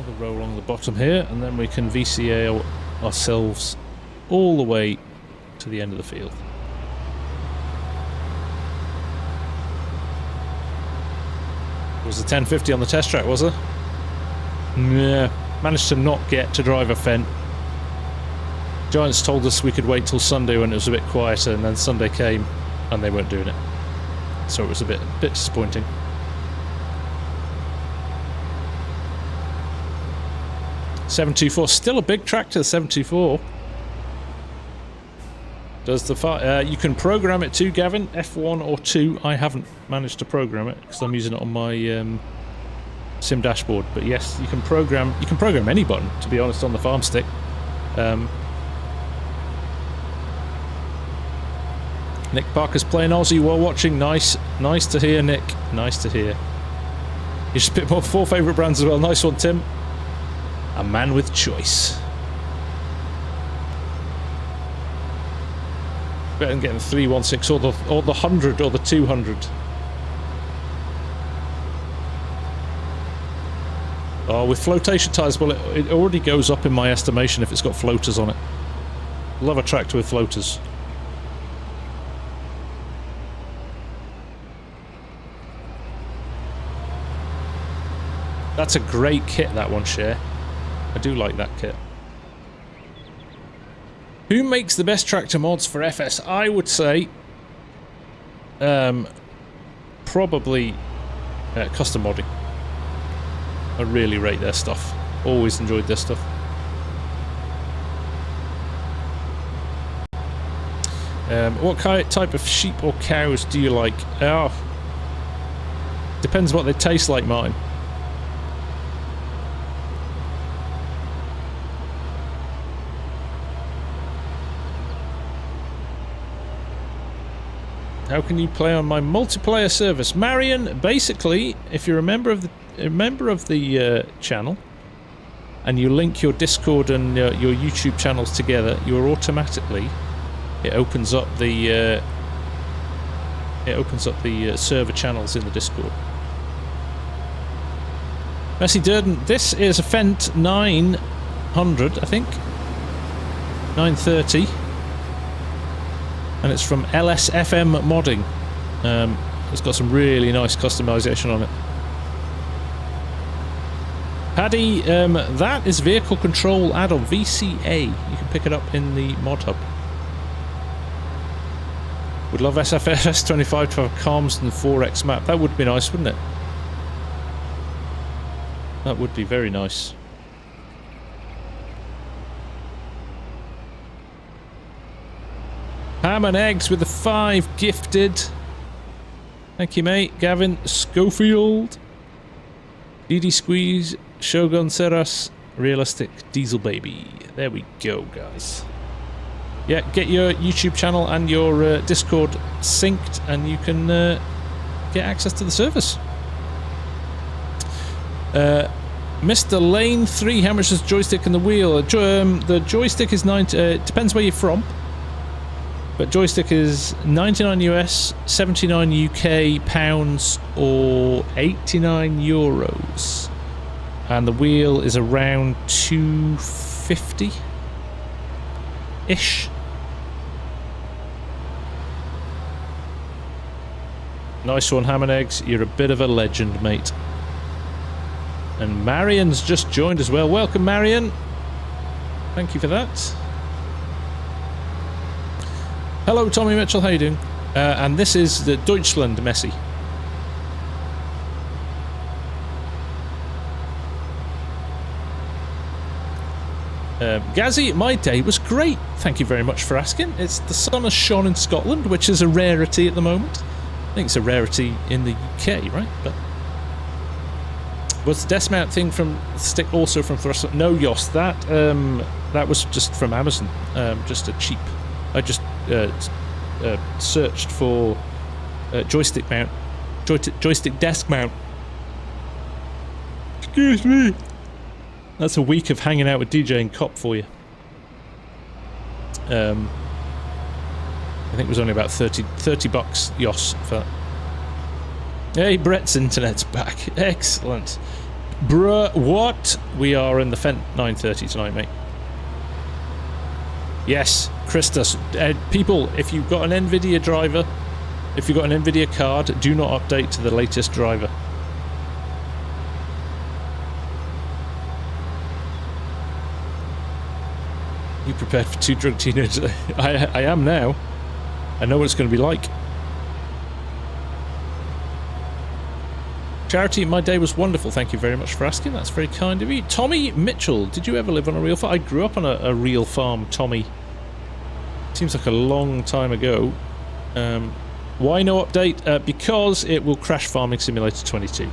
Another row along the bottom here, and then we can VCA ourselves all the way to the end of the field. It was a 1050 on the test track, was there? Yeah, managed to not get to drive a Fendt. Giants told us we could wait till Sunday when it was a bit quieter, and then Sunday came and they weren't doing it. So it was a bit disappointing. .724, still a big tractor, 724. Does the you can program it too, Gavin, F1 or 2. I haven't managed to program it because I'm using it on my sim dashboard. But yes, you can program any button, to be honest, on the farm stick. Nick Parker's playing Aussie while watching. Nice to hear, Nick. Nice to hear. You just picked up 4 favourite brands as well. Nice one, Tim. A man with choice. Better than getting the 316 or the 100 or the 200. Oh, with flotation tyres, well, it already goes up in my estimation if it's got floaters on it. Love a tractor with floaters. That's a great kit, that one, Cher. I do like that kit. Who makes the best tractor mods for FS? I would say probably custom modding. I really rate their stuff. Always enjoyed their stuff. What type of sheep or cows do you like? Oh, depends what they taste like, Martin. How can you play on my multiplayer service? Marion, basically, if you're a member of the channel and you link your Discord and your YouTube channels together, you're automatically it opens up the server channels in the Discord. Messi Durden, this is a Fendt 900, I think, 930. And it's from LSFM Modding. It's got some really nice customization on it. Paddy, that is Vehicle Control add-on, VCA. You can pick it up in the Mod Hub. Would love SFS 25 to have Calms and 4X map. That would be nice, wouldn't it? That would be very nice. Ham and eggs with the 5 gifted. Thank you, mate. Gavin Schofield. DD Squeeze. Shogun Seras. Realistic Diesel Baby. There we go, guys. Yeah, get your YouTube channel and your Discord synced and you can get access to the service. Mr. Lane 3, how much is joystick and the wheel? The joystick is 90. Depends where you're from. But joystick is 99 US, 79 UK pounds, or 89 euros. And the wheel is around 250-ish. Nice one, Ham and Eggs. You're a bit of a legend, mate. And Marion's just joined as well. Welcome, Marion. Thank you for that. Hello, Tommy Mitchell, how you doing? And this is the Deutschland Messi. Gazzy, my day was great. Thank you very much for asking. The sun has shone in Scotland, which is a rarity at the moment. I think it's a rarity in the UK, right? But was the desk mount thing from stick also from Thrustmaster? No, Yoss, that was just from Amazon. Just a cheap. I just searched for joystick mount, joystick desk mount. Excuse me. That's a week of hanging out with DJ and Cop for you. I think it was only about 30 bucks, Yoss, for that. Hey, Brett's internet's back. Excellent. Bruh, what? We are in the Fent 930 tonight, mate. Yes, Christus. People, if you've got an NVIDIA driver, if you've got an NVIDIA card, do not update to the latest driver. You prepared for 2 drug teenagers? I am now. I know what it's going to be like. Charity, my day was wonderful. Thank you very much for asking. That's very kind of you. Tommy Mitchell, did you ever live on a real farm? I grew up on a real farm, Tommy. Seems like a long time ago. Why no update? Because it will crash Farming Simulator 22.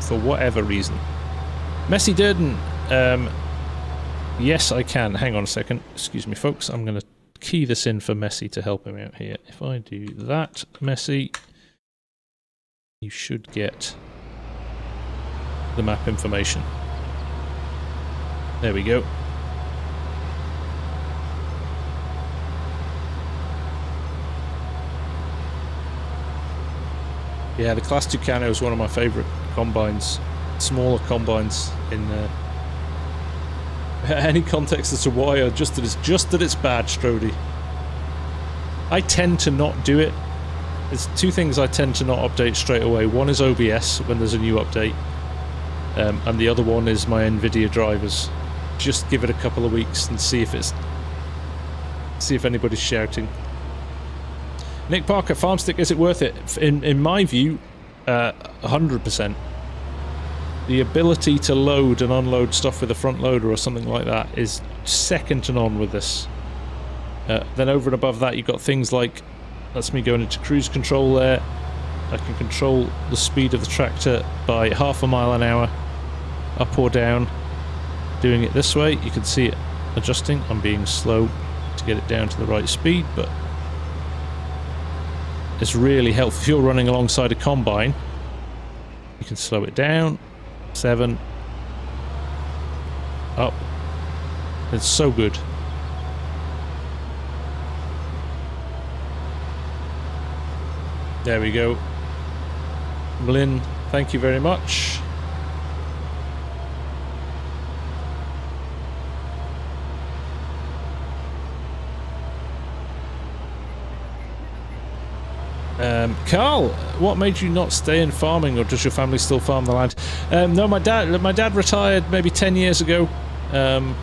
For whatever reason. Messy Durden. Yes, I can. Hang on a second. Excuse me, folks. I'm going to key this in for Messy to help him out here. If I do that, Messy, you should get the map information. There we go. Yeah, the Class Tucano is one of my favourite combines. Smaller combines in any context as to why, or just that it's bad, Strody. I tend to not do it. There's 2 things I tend to not update straight away. One is OBS when there's a new update, and the other one is my NVIDIA drivers. Just give it a couple of weeks and see if anybody's shouting. Nick Parker, Farmstick, is it worth it? In my view, 100%. The ability to load and unload stuff with a front loader or something like that is second to none with this. Then over and above that, you've got things like, that's me going into cruise control there. I can control the speed of the tractor by ½ mile an hour, up or down. Doing it this way, you can see it adjusting. I'm being slow to get it down to the right speed, but it's really helpful. If you're running alongside a combine, you can slow it down. 7. Up. It's so good. There we go. Lynn, thank you very much. Carl, what made you not stay in farming, or does your family still farm the land? No, my dad retired maybe 10 years ago, and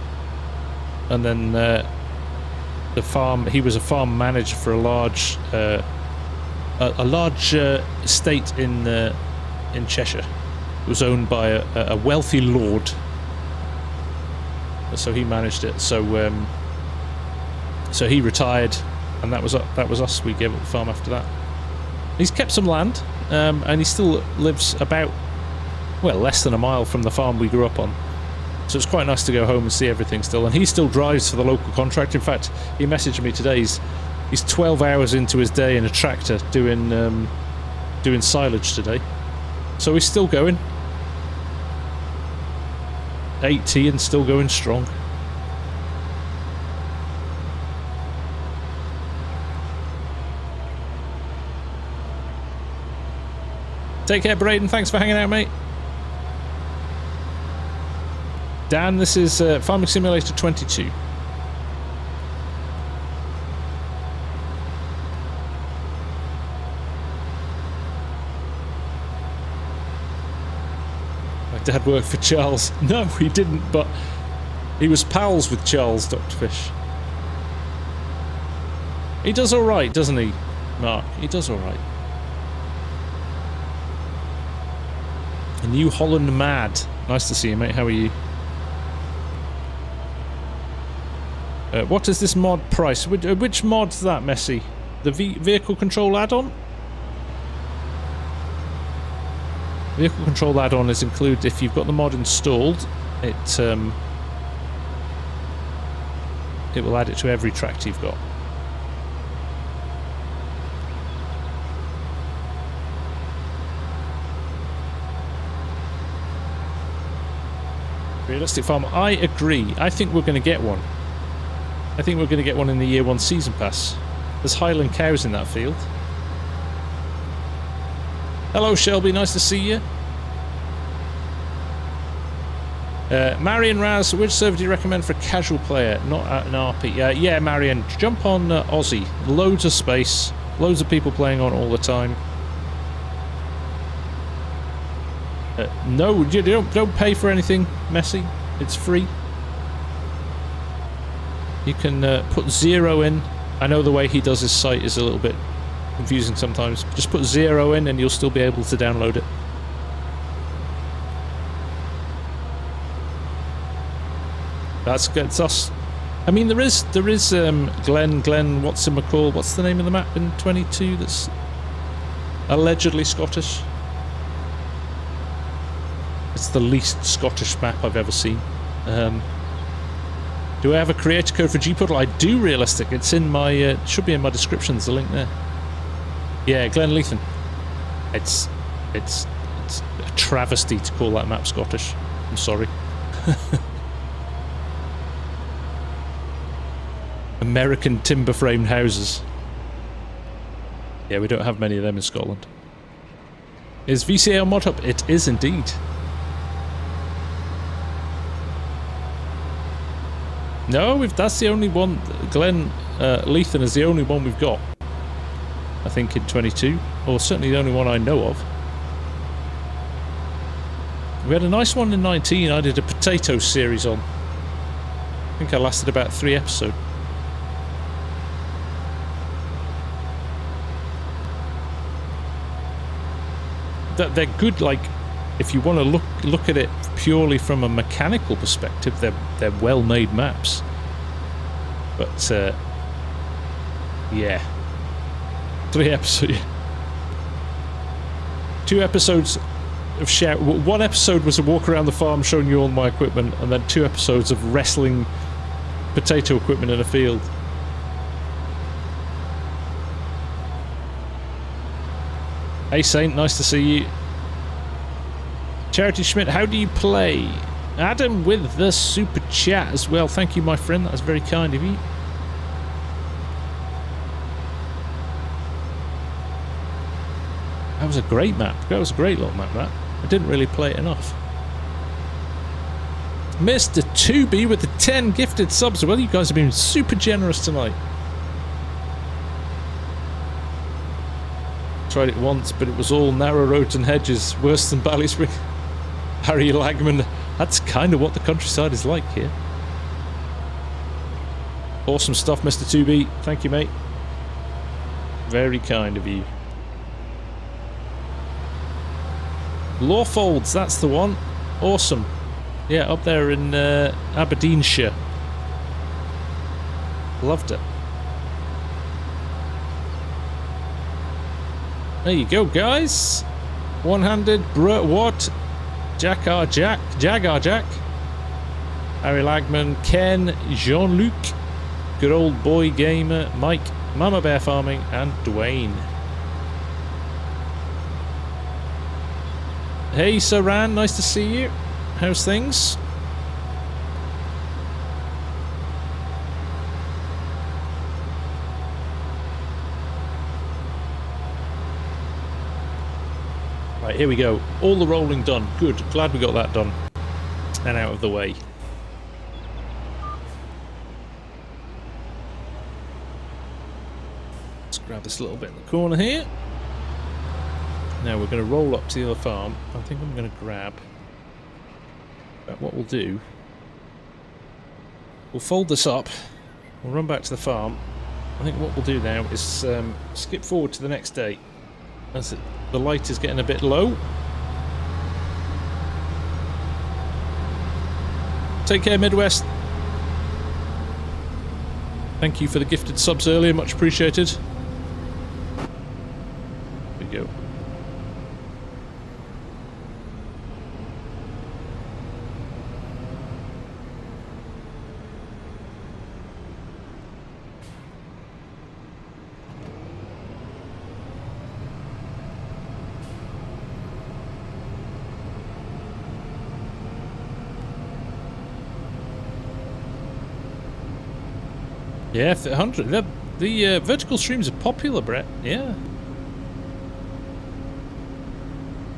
then the farm. He was a farm manager for a large estate in Cheshire. It was owned by a wealthy lord, so he managed it. So he retired, and that was us. We gave up the farm after that. He's kept some land, and he still lives about, well, less than a mile from the farm we grew up on. So it's quite nice to go home and see everything still. And he still drives for the local contract. In fact, he messaged me today. He's 12 hours into his day in a tractor doing silage today. So he's still going. 80 and still going strong. Take care, Braden. Thanks for hanging out, mate. Dan, this is Farming Simulator 22. My dad worked for Charles. No, he didn't, but he was pals with Charles, Dr. Fish. He does alright, doesn't he, Mark? He does alright. New Holland Mad. Nice to see you, mate. How are you? What is this mod price? Which mod's that, Messi? The vehicle control add-on? Vehicle control add-on is included if you've got the mod installed. It will add it to every tractor you've got. Realistic farm. I agree. I think we're going to get one. I think we're going to get one in the year 1 season pass. There's Highland cows in that field. Hello, Shelby. Nice to see you. Marion Raz, which server do you recommend for a casual player, not an RP? Yeah, Marion, jump on Aussie. Loads of space, loads of people playing on all the time. No, you don't pay for anything, Messi. It's free. You can put 0 in. I know the way he does his site is a little bit confusing sometimes. Just put 0 in and you'll still be able to download it. That's good. It's us. I mean, there is Glenn, what's him called? What's the name of the map in 22 that's allegedly Scottish? It's the least Scottish map I've ever seen. Do I have a creator code for Gportal? I do, Realistic. It's in my, should be in my description. There's a link there. Yeah, Glenn Leithen. It's a travesty to call that map Scottish. I'm sorry. American timber framed houses. Yeah, we don't have many of them in Scotland. Is VCA mod up? It is indeed. No, that's the only one. Glenn Leithen is the only one we've got. I think in 22, or certainly the only one I know of. We had a nice one in 19. I did a potato series on. I think I lasted about 3 episodes. They're good, like, if you want to look at it purely from a mechanical perspective, they're well-made maps. But yeah, 3 episodes. 2 episodes of share. 1 episode was a walk around the farm showing you all my equipment, and then 2 episodes of wrestling potato equipment in a field. Hey Saint, nice to see you. Charity Schmidt, how do you play? Adam with the super chat as well. Thank you, my friend. That's very kind of you. That was a great map. That was a great little map, that. I didn't really play it enough. Mr. 2B with the 10 gifted subs. Well, you guys have been super generous tonight. Tried it once, but it was all narrow roads and hedges, worse than Ballyspring. Harry Lagman, that's kind of what the countryside is like here. Awesome stuff, Mr. 2B. Thank you, mate. Very kind of you. Lawfolds, that's the one. Awesome. Yeah, up there in Aberdeenshire. Loved it. There you go, guys. One-handed, what? Jagar Jack. Harry Lagman, Ken, Jean-Luc, good old boy gamer, Mike, Mama Bear Farming, and Dwayne. Hey, Saran, nice to see you. How's things? Right, here we go. All the rolling done. Good. Glad we got that done. And out of the way. Let's grab this little bit in the corner here. Now we're going to roll up to the other farm. I think I'm going to grab... what we'll do... We'll fold this up. We'll run back to the farm. I think what we'll do now is skip forward to the next day. As the light is getting a bit low. Take care, Midwest. Thank you for the gifted subs earlier, much appreciated. There we go. Yeah, 100. The vertical streams are popular, Brett. Yeah.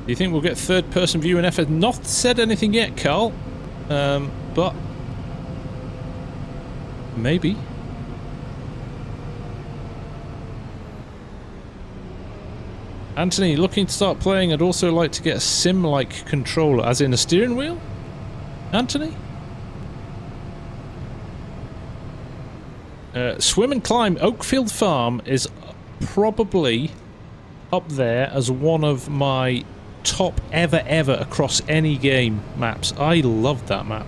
Do you think we'll get third-person view in FS? Not said anything yet, Carl. But maybe. Anthony, looking to start playing. I'd also like to get a sim-like controller, as in a steering wheel? Anthony? Swim and Climb Oakfield Farm is probably up there as one of my top ever across any game maps. I loved that map.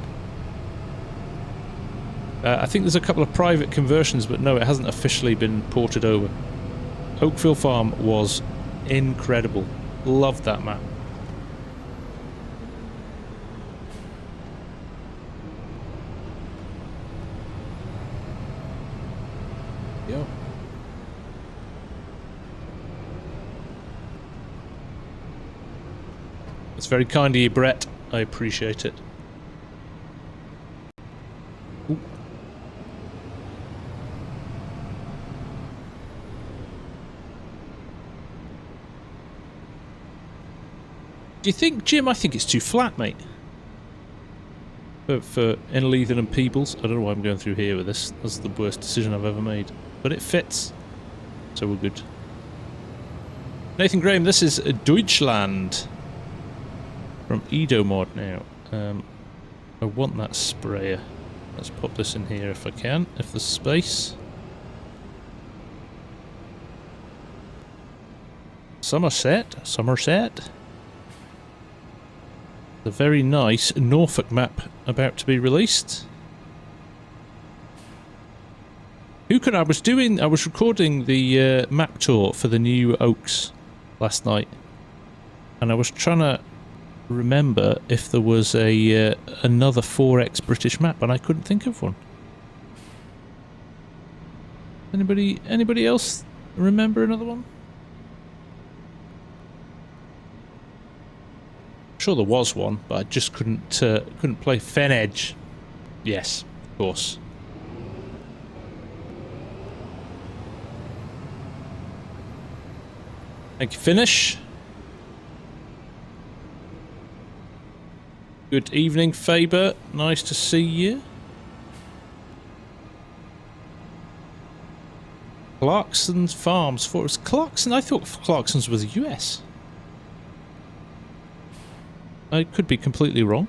I think there's a couple of private conversions, but no, it hasn't officially been ported over. Oakfield Farm was incredible. Loved that map. Yo. It's very kind of you, Brett. I appreciate it. Ooh. Do you think, Jim? I think it's too flat, mate. For Enleathen and Peebles. I don't know why I'm going through here with this. That's the worst decision I've ever made. But it fits. So we're good. Nathan Graham, this is Deutschland. From Edomod now. I want that sprayer. Let's pop this in here if I can. If there's space. Somerset. The very nice Norfolk map about to be released. I was recording the map tour for the new Oaks last night, and I was trying to remember if there was another 4X British map, and I couldn't think of one. Anybody else remember another one? I'm sure there was one, but I just couldn't play Fen Edge. Yes, of course. Thank you, Finish. Good evening, Faber. Nice to see you. Clarkson's Farms. Clarkson? I thought Clarkson's was the US. I could be completely wrong.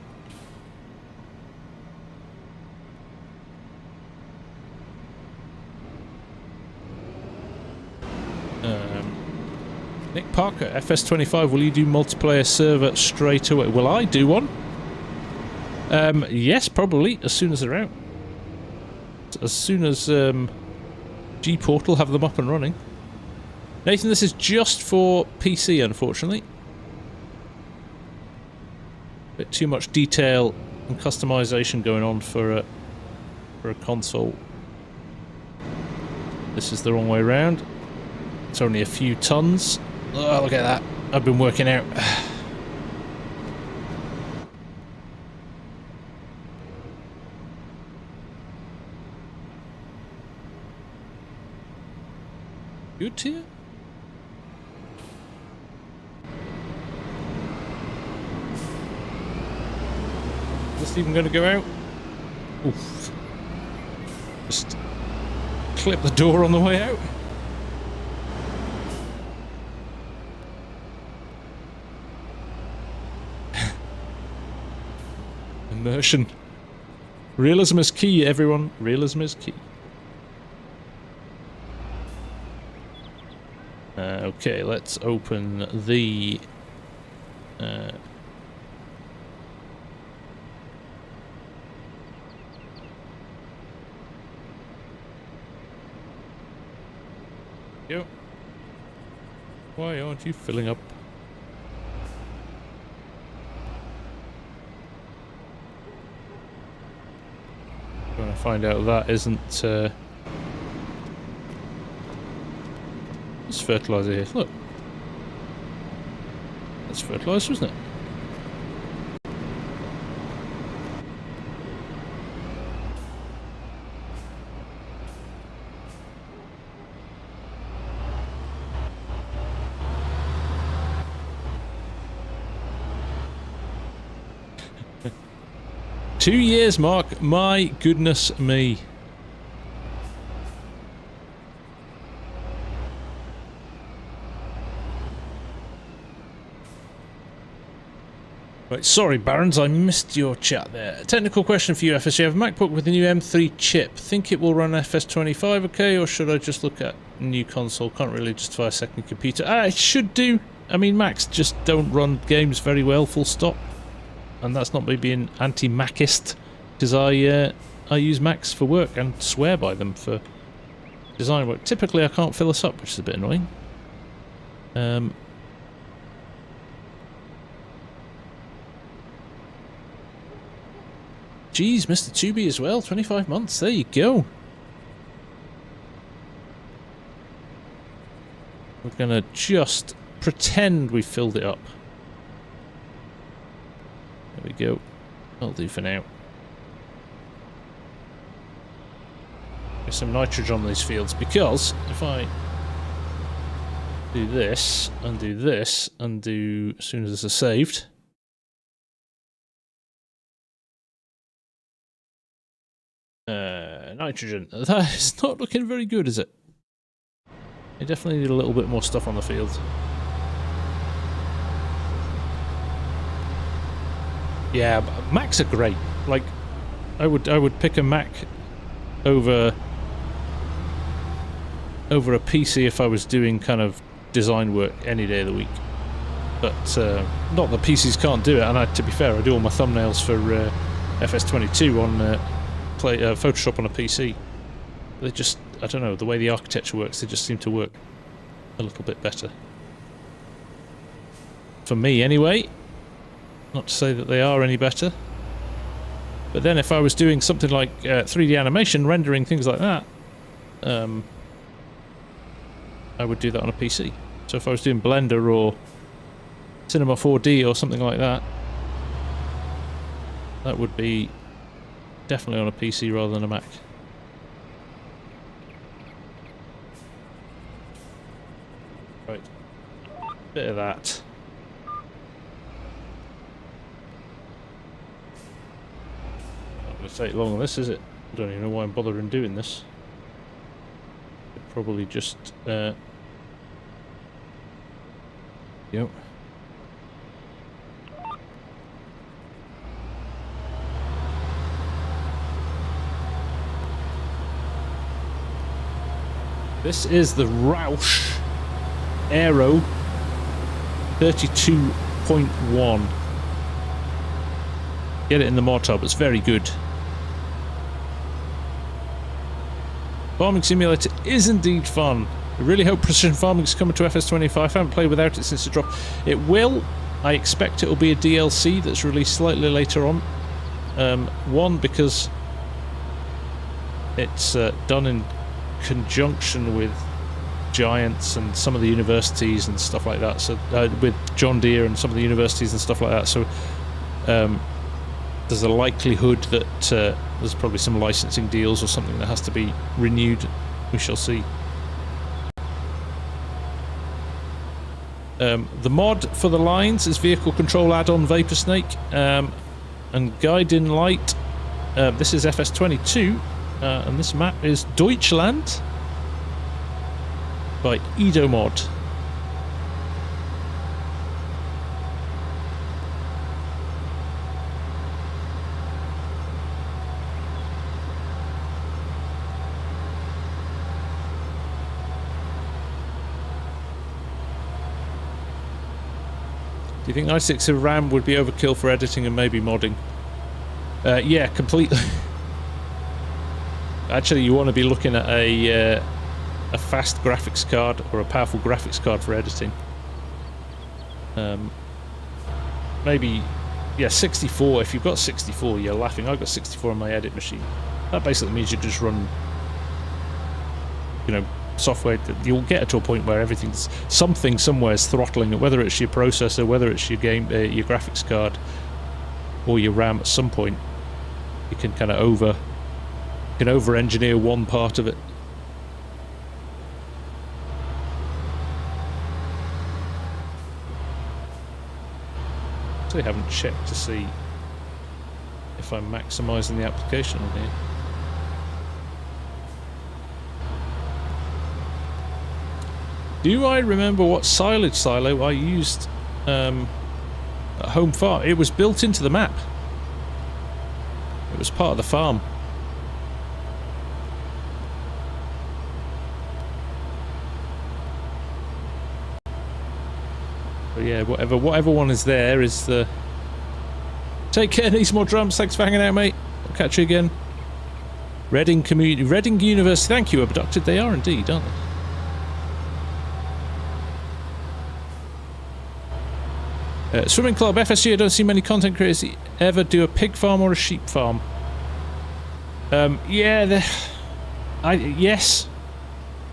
Nick Parker, FS25, will you do multiplayer server straight away? Will I do one? Yes, probably, as soon as they're out. As soon as G-Portal have them up and running. Nathan, this is just for PC, unfortunately. Bit too much detail and customization going on for a console. This is the wrong way around. It's only a few tons. Oh, look at that. I've been working out. Good to you? Is this even going to go out? Oof. Just clip the door on the way out. Immersion. Realism is key, everyone. Realism is key. Okay, let's open the... Yo. Why aren't you filling up? Trying to find out that isn't there's fertilizer here. Look. That's fertilizer, isn't it? 2 years, Mark. My goodness me. Right, sorry, Barons, I missed your chat there. Technical question for you, FS. You have a MacBook with the new M3 chip. Think it will run FS25 okay, or should I just look at a new console? Can't really justify a second computer. It should do. I mean, Macs just don't run games very well, full stop. And that's not me being anti-Macist, because I use Macs for work and swear by them for design work. Typically, I can't fill us up, which is a bit annoying. Geez, Mr. Tubi as well, 25 months, there you go. We're gonna just pretend we filled it up. There we go. That'll do for now. Get some nitrogen on these fields, because if I do this, and do this, and do, as soon as this is saved, nitrogen. That is not looking very good, is it? I definitely need a little bit more stuff on the field. Yeah, Macs are great. Like, I would pick a Mac over a PC if I was doing kind of design work any day of the week. But not that PCs can't do it. And to be fair, I do all my thumbnails for FS22 on Photoshop on a PC. They just, I don't know, the way the architecture works, they just seem to work a little bit better. For me, anyway. Not to say that they are any better. But then if I was doing something like 3D animation, rendering, things like that, I would do that on a PC. So if I was doing Blender or Cinema 4D or something like that, that would be definitely on a PC rather than a Mac. Right. Bit of that. Not going to take long on this, is it? I don't even know why I'm bothering doing this. Could probably just yep. This is the Roush Aero 32.1. Get it in the mod tub, it's very good. Farming Simulator is indeed fun. I really hope Precision Farming is coming to FS25. I haven't played without it since it dropped. It will. I expect it will be a DLC that's released slightly later on. One, because it's done in conjunction with Giants and some of the universities and stuff like that, so with John Deere and some of the universities and stuff like that, so there's a likelihood that there's probably some licensing deals or something that has to be renewed. We shall see. The mod for the lines is vehicle control add-on Vapor Snake and Guiding Light. This is FS22. And this map is Deutschland by Edomod. Do you think i6 of RAM would be overkill for editing and maybe modding? Yeah, completely. Actually, you want to be looking at a fast graphics card or a powerful graphics card for editing. Maybe, yeah, 64. If you've got 64, you're laughing. I've got 64 on my edit machine. That basically means you just run, you know, software. You'll get to a point where everything's something somewhere is throttling it, whether it's your processor, whether it's your your graphics card, or your RAM. At some point, you can kind of over-engineer one part of it. Actually, I haven't checked to see if I'm maximising the application on here. Do I remember what silage silo I used at home farm? It was built into the map. It was part of the farm. But yeah, whatever one is there is the... Take care, need some more drums. Thanks for hanging out, mate. I'll catch you again. Reading Community... Reading University. Thank you, Abducted. They are indeed, aren't they? Swimming Club, FSG. I don't see many content creators ever do a pig farm or a sheep farm. Yeah, yes.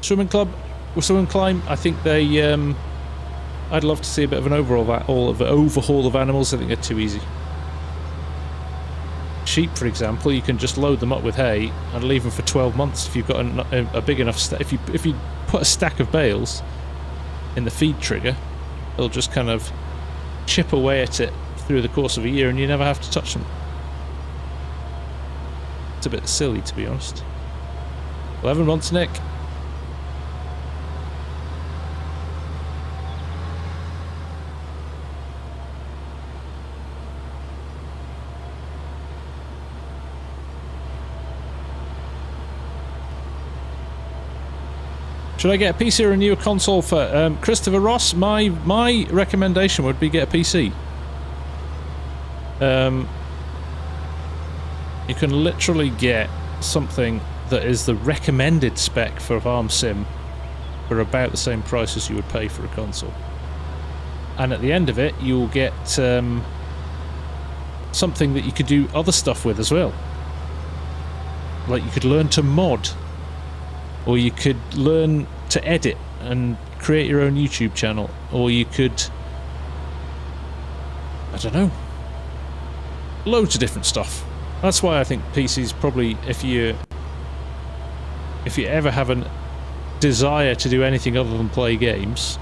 Swimming Club, or Swim and Climb, I think they... I'd love to see a bit of an overhaul of animals. I think they're too easy. Sheep, for example, you can just load them up with hay and leave them for 12 months if you've got a big enough... If you put a stack of bales in the feed trigger, they'll just kind of chip away at it through the course of a year and you never have to touch them. It's a bit silly, to be honest. 11 months, Nick. Should I get a PC or a newer console for Christopher Ross? My recommendation would be get a PC. You can literally get something that is the recommended spec for FarmSim for about the same price as you would pay for a console. And at the end of it, you'll get something that you could do other stuff with as well. Like you could learn to mod. Or you could learn to edit and create your own YouTube channel. Or you could... I don't know. Loads of different stuff. That's why I think PC's probably, if you ever have a desire to do anything other than play games,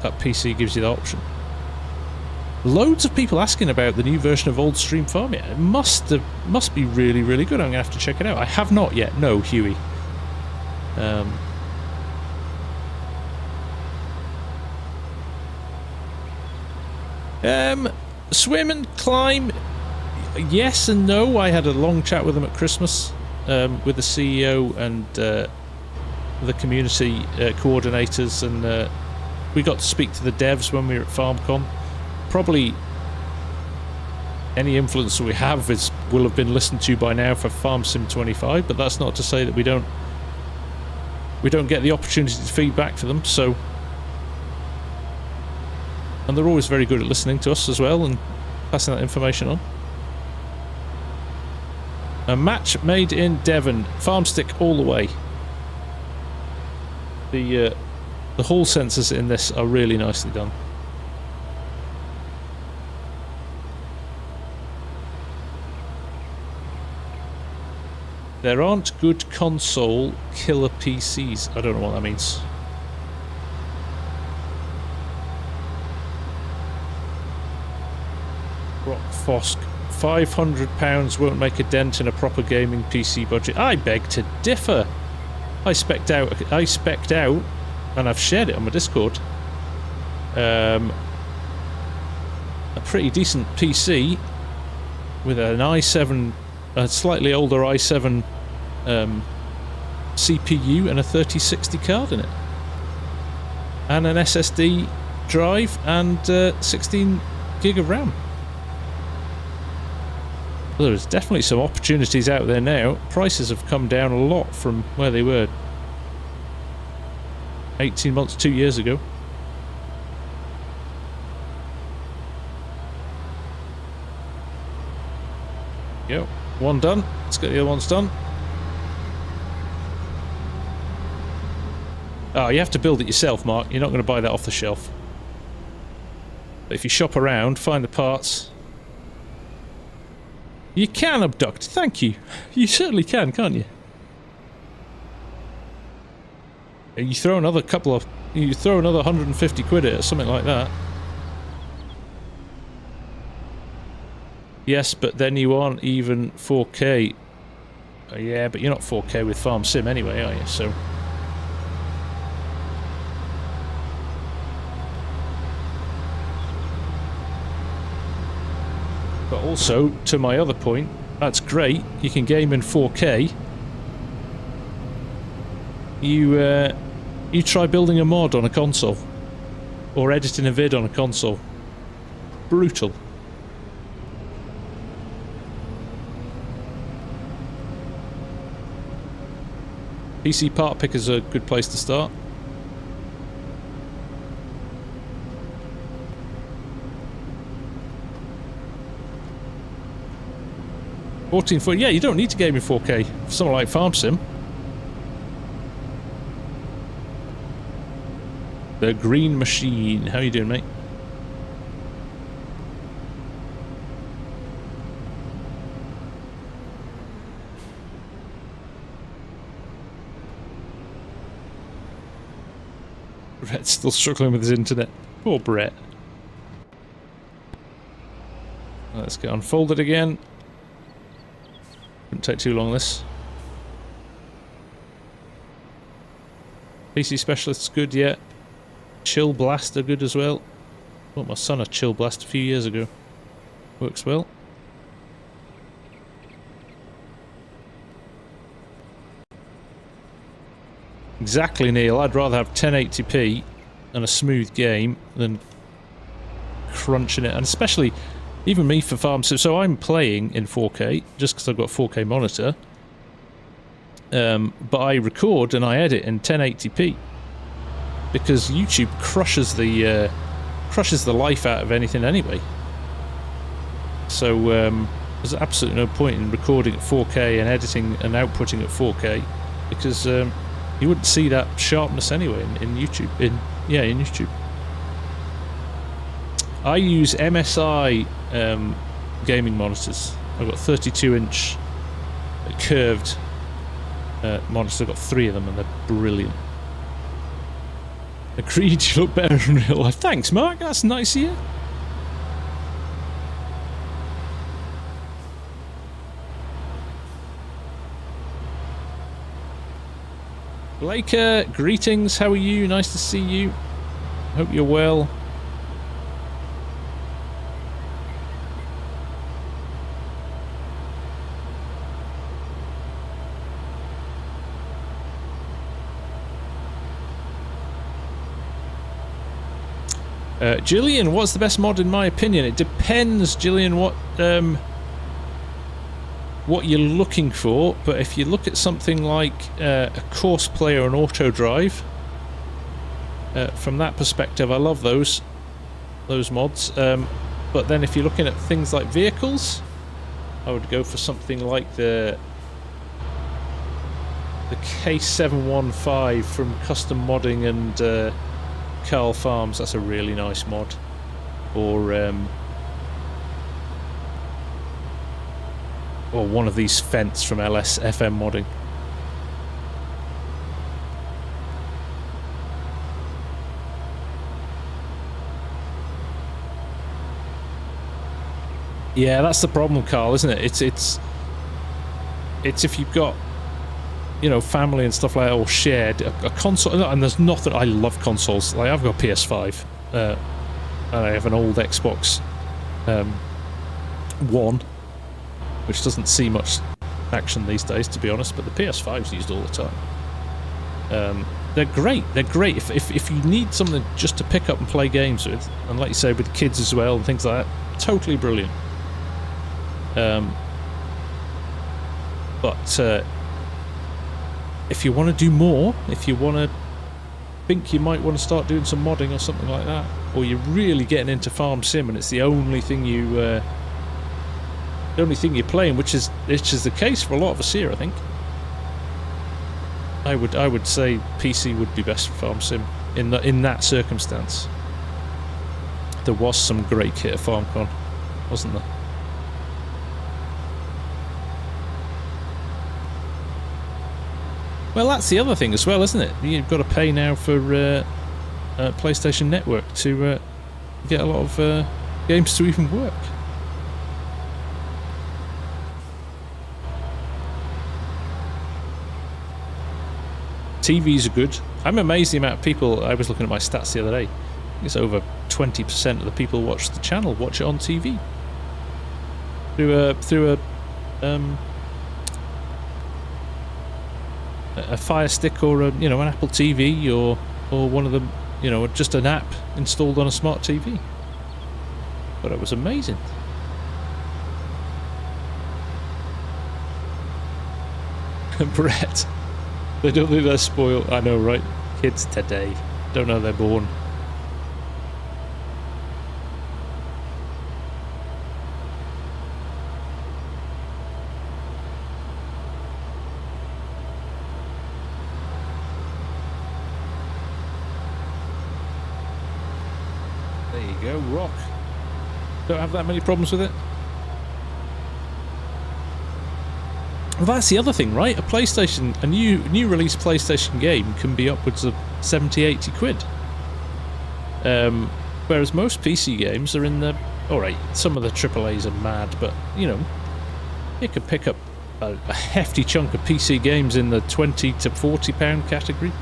that PC gives you the option. Loads of people asking about the new version of Old Stream Farm. It must be really, really good. I'm going to have to check it out. I have not yet. No, Huey. Swim and Climb, yes and no. I had a long chat with them at Christmas, with the CEO and the community coordinators, and we got to speak to the devs when we were at FarmCon. Probably any influence that we have will have been listened to by now for FarmSim 25, but that's not to say that we don't get the opportunity to feed back to them. So, and they're always very good at listening to us as well and passing that information on. A match made in Devon, farm stick all the way. The hall sensors in this are really nicely done. There aren't good console killer PCs. I don't know what that means. Rock Fosk. £500 won't make a dent in a proper gaming PC budget. I beg to differ. I spec'd out, and I've shared it on my Discord, a pretty decent PC with an i7, a slightly older i7 CPU and a 3060 card in it, and an SSD drive and 16 gig of RAM. Well, there's definitely some opportunities out there now. Prices have come down a lot from where they were 18 months, 2 years ago. Yep, one done. Let's get the other ones done. Oh, you have to build it yourself, Mark. You're not going to buy that off the shelf. But if you shop around, find the parts. You can abduct. Thank you. You certainly can, can't you? You throw another you throw another 150 quid at it or something like that. Yes, but then you aren't even 4K. Yeah, but you're not 4K with FarmSim anyway, are you? So... But also, to my other point, that's great. You can game in 4K. You try building a mod on a console. Or editing a vid on a console. Brutal. PC part picker's a good place to start. $14.4. Yeah, you don't need to game in 4K for something like FarmSim. The Green Machine. How you doing, mate? Brett's still struggling with his internet. Poor Brett. Let's get unfolded again. Wouldn't take too long, this. PC Specialist's good, yeah. Chill Blaster good as well. Bought my son a Chill Blast a few years ago. Works well. Exactly, Neil. I'd rather have 1080p and a smooth game than crunching it. And especially, even me for FarmSim. So I'm playing in 4K just because I've got a 4K monitor. But I record and I edit in 1080p because YouTube crushes the life out of anything anyway. So there's absolutely no point in recording at 4K and editing and outputting at 4K because you wouldn't see that sharpness anyway in YouTube. In YouTube. I use MSI gaming monitors. I've got 32-inch curved monitors. I've got 3 of them and they're brilliant. Agreed, you look better in real life. Thanks, Mark. That's nice of you. Blake, greetings. How are you? Nice to see you. Hope you're well. Gillian, what's the best mod in my opinion? It depends, Gillian, what you're looking for, but if you look at something like a course player and auto drive, from that perspective I love those mods, but then if you're looking at things like vehicles, I would go for something like the K715 from Custom Modding and Carl Farms. That's a really nice mod. Or one of these Fence from LS FM Modding. Yeah, that's the problem, Carl, isn't it? It's if you've got, you know, family and stuff like that, or shared a console, and there's nothing. I love consoles. Like I've got PS5, and I have an old Xbox One, which doesn't see much action these days, to be honest. But the PS5's used all the time. They're great. They're great if you need something just to pick up and play games with, and like you say, with kids as well and things like that. Totally brilliant. But if you want to do more, if you want to think you might want to start doing some modding or something like that, or you're really getting into FarmSim and it's the only thing you're playing, which is the case for a lot of us here, I think. I would say PC would be best for FarmSim in that circumstance. There was some great kit at FarmCon, wasn't there? Well, that's the other thing as well, isn't it? You've got to pay now for PlayStation Network to get a lot of games to even work. TVs are good. I'm amazed the amount of people. I was looking at my stats the other day. It's over 20% of the people who watch the channel watch it on TV through a Fire Stick or an Apple TV or one of them, just an app installed on a smart TV. But it was amazing. Brett, they don't think they're spoiled. I know, right? Kids today don't know they're born. There you go, rock. Don't have that many problems with it. Well, that's the other thing, right? A new release PlayStation game can be upwards of 70-80 quid. Whereas most PC games are in the... Alright, some of the AAAs are mad, but, you could pick up a hefty chunk of PC games in the £20 to £40 category.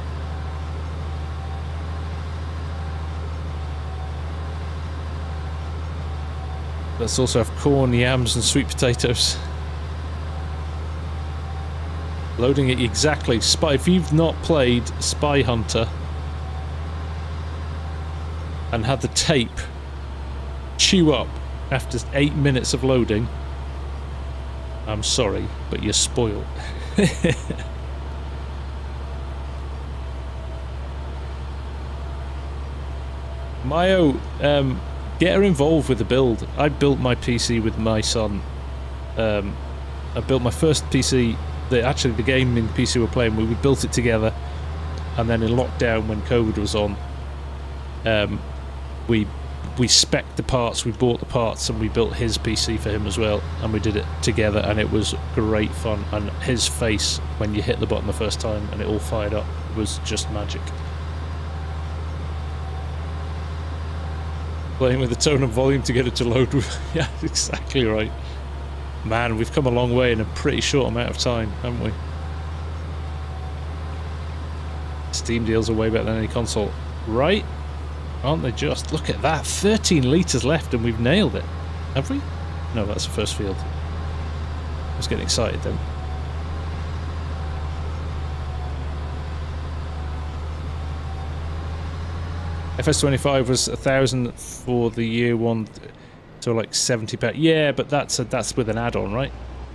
Let's also have corn, yams and sweet potatoes. Loading it exactly. If you've not played Spy Hunter and had the tape chew up after 8 minutes of loading, I'm sorry, but you're spoiled. Mayo, get her involved with the build. I built my PC with my son. I built my first PC. Actually, the gaming PC we're playing with, we built it together, and then in lockdown when COVID was on, we spec'd the parts, we bought the parts, and we built his PC for him as well, and we did it together, and it was great fun. And his face when you hit the button the first time and it all fired up was just magic. Playing with the tone and volume to get it to load. Yeah, exactly right. Man, we've come a long way in a pretty short amount of time, haven't we? Steam deals are way better than any console. Right? Aren't they just? Look at that. 13 litres left and we've nailed it. Have we? No, that's the first field. I was getting excited then. FS25 was 1,000 for the year one. So like £70. Yeah, but that's with an add-on, right?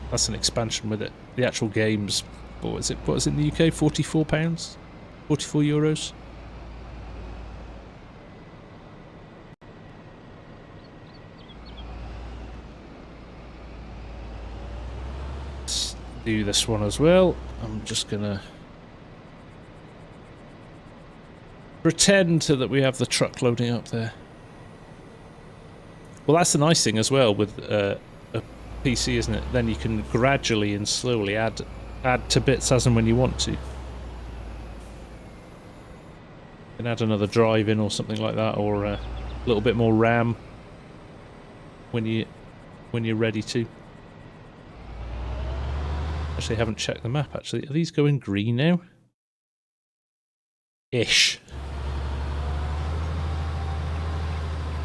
That's an expansion with it. The actual game's, what was it in the UK? £44? 44 euros? Let's do this one as well. I'm just gonna pretend that we have the truck loading up there. Well, that's the nice thing as well with a PC, isn't it? Then you can gradually and slowly add to bits as and when you want to. You can add another drive in or something like that, or a little bit more RAM when you're ready to. Actually, I haven't checked the map. Actually, are these going green now? Ish.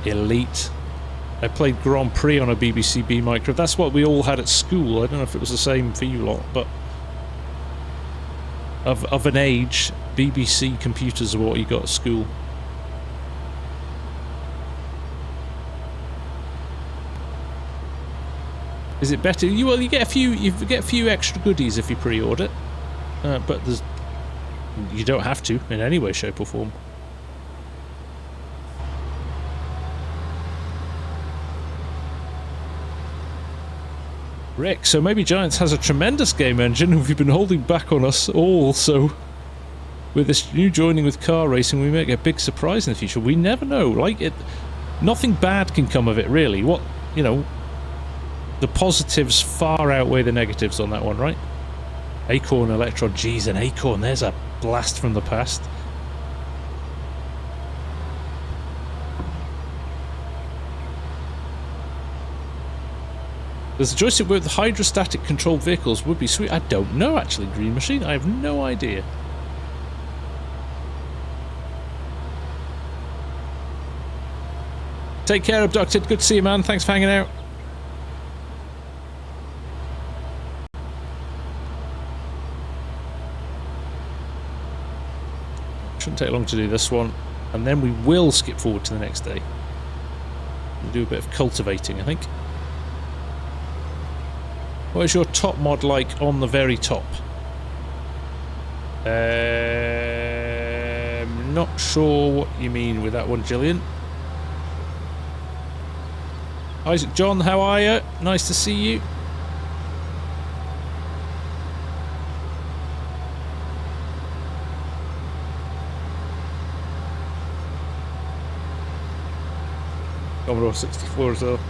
Elite. I played Grand Prix on a BBC B micro. That's what we all had at school. I don't know if it was the same for you lot, but of an age, BBC computers are what you got at school. Is it better? You get a few extra goodies if you pre-order, but you don't have to in any way, shape, or form. Rick, so maybe Giants has a tremendous game engine and we've been holding back on us all, so with this new joining with car racing we may get a big surprise in the future. We never know. Nothing bad can come of it, really. The positives far outweigh the negatives on that one, right? Acorn Electron, geez, an Acorn, there's a blast from the past. There's a joystick with hydrostatic controlled vehicles would be sweet. I don't know, actually, Green Machine. I have no idea. Take care, Abducted. Good to see you, man. Thanks for hanging out. Shouldn't take long to do this one. And then we will skip forward to the next day. We'll do a bit of cultivating, I think. What is your top mod like on the very top? Not sure what you mean with that one, Gillian. Isaac John, how are you? Nice to see you. Commodore 64 as well.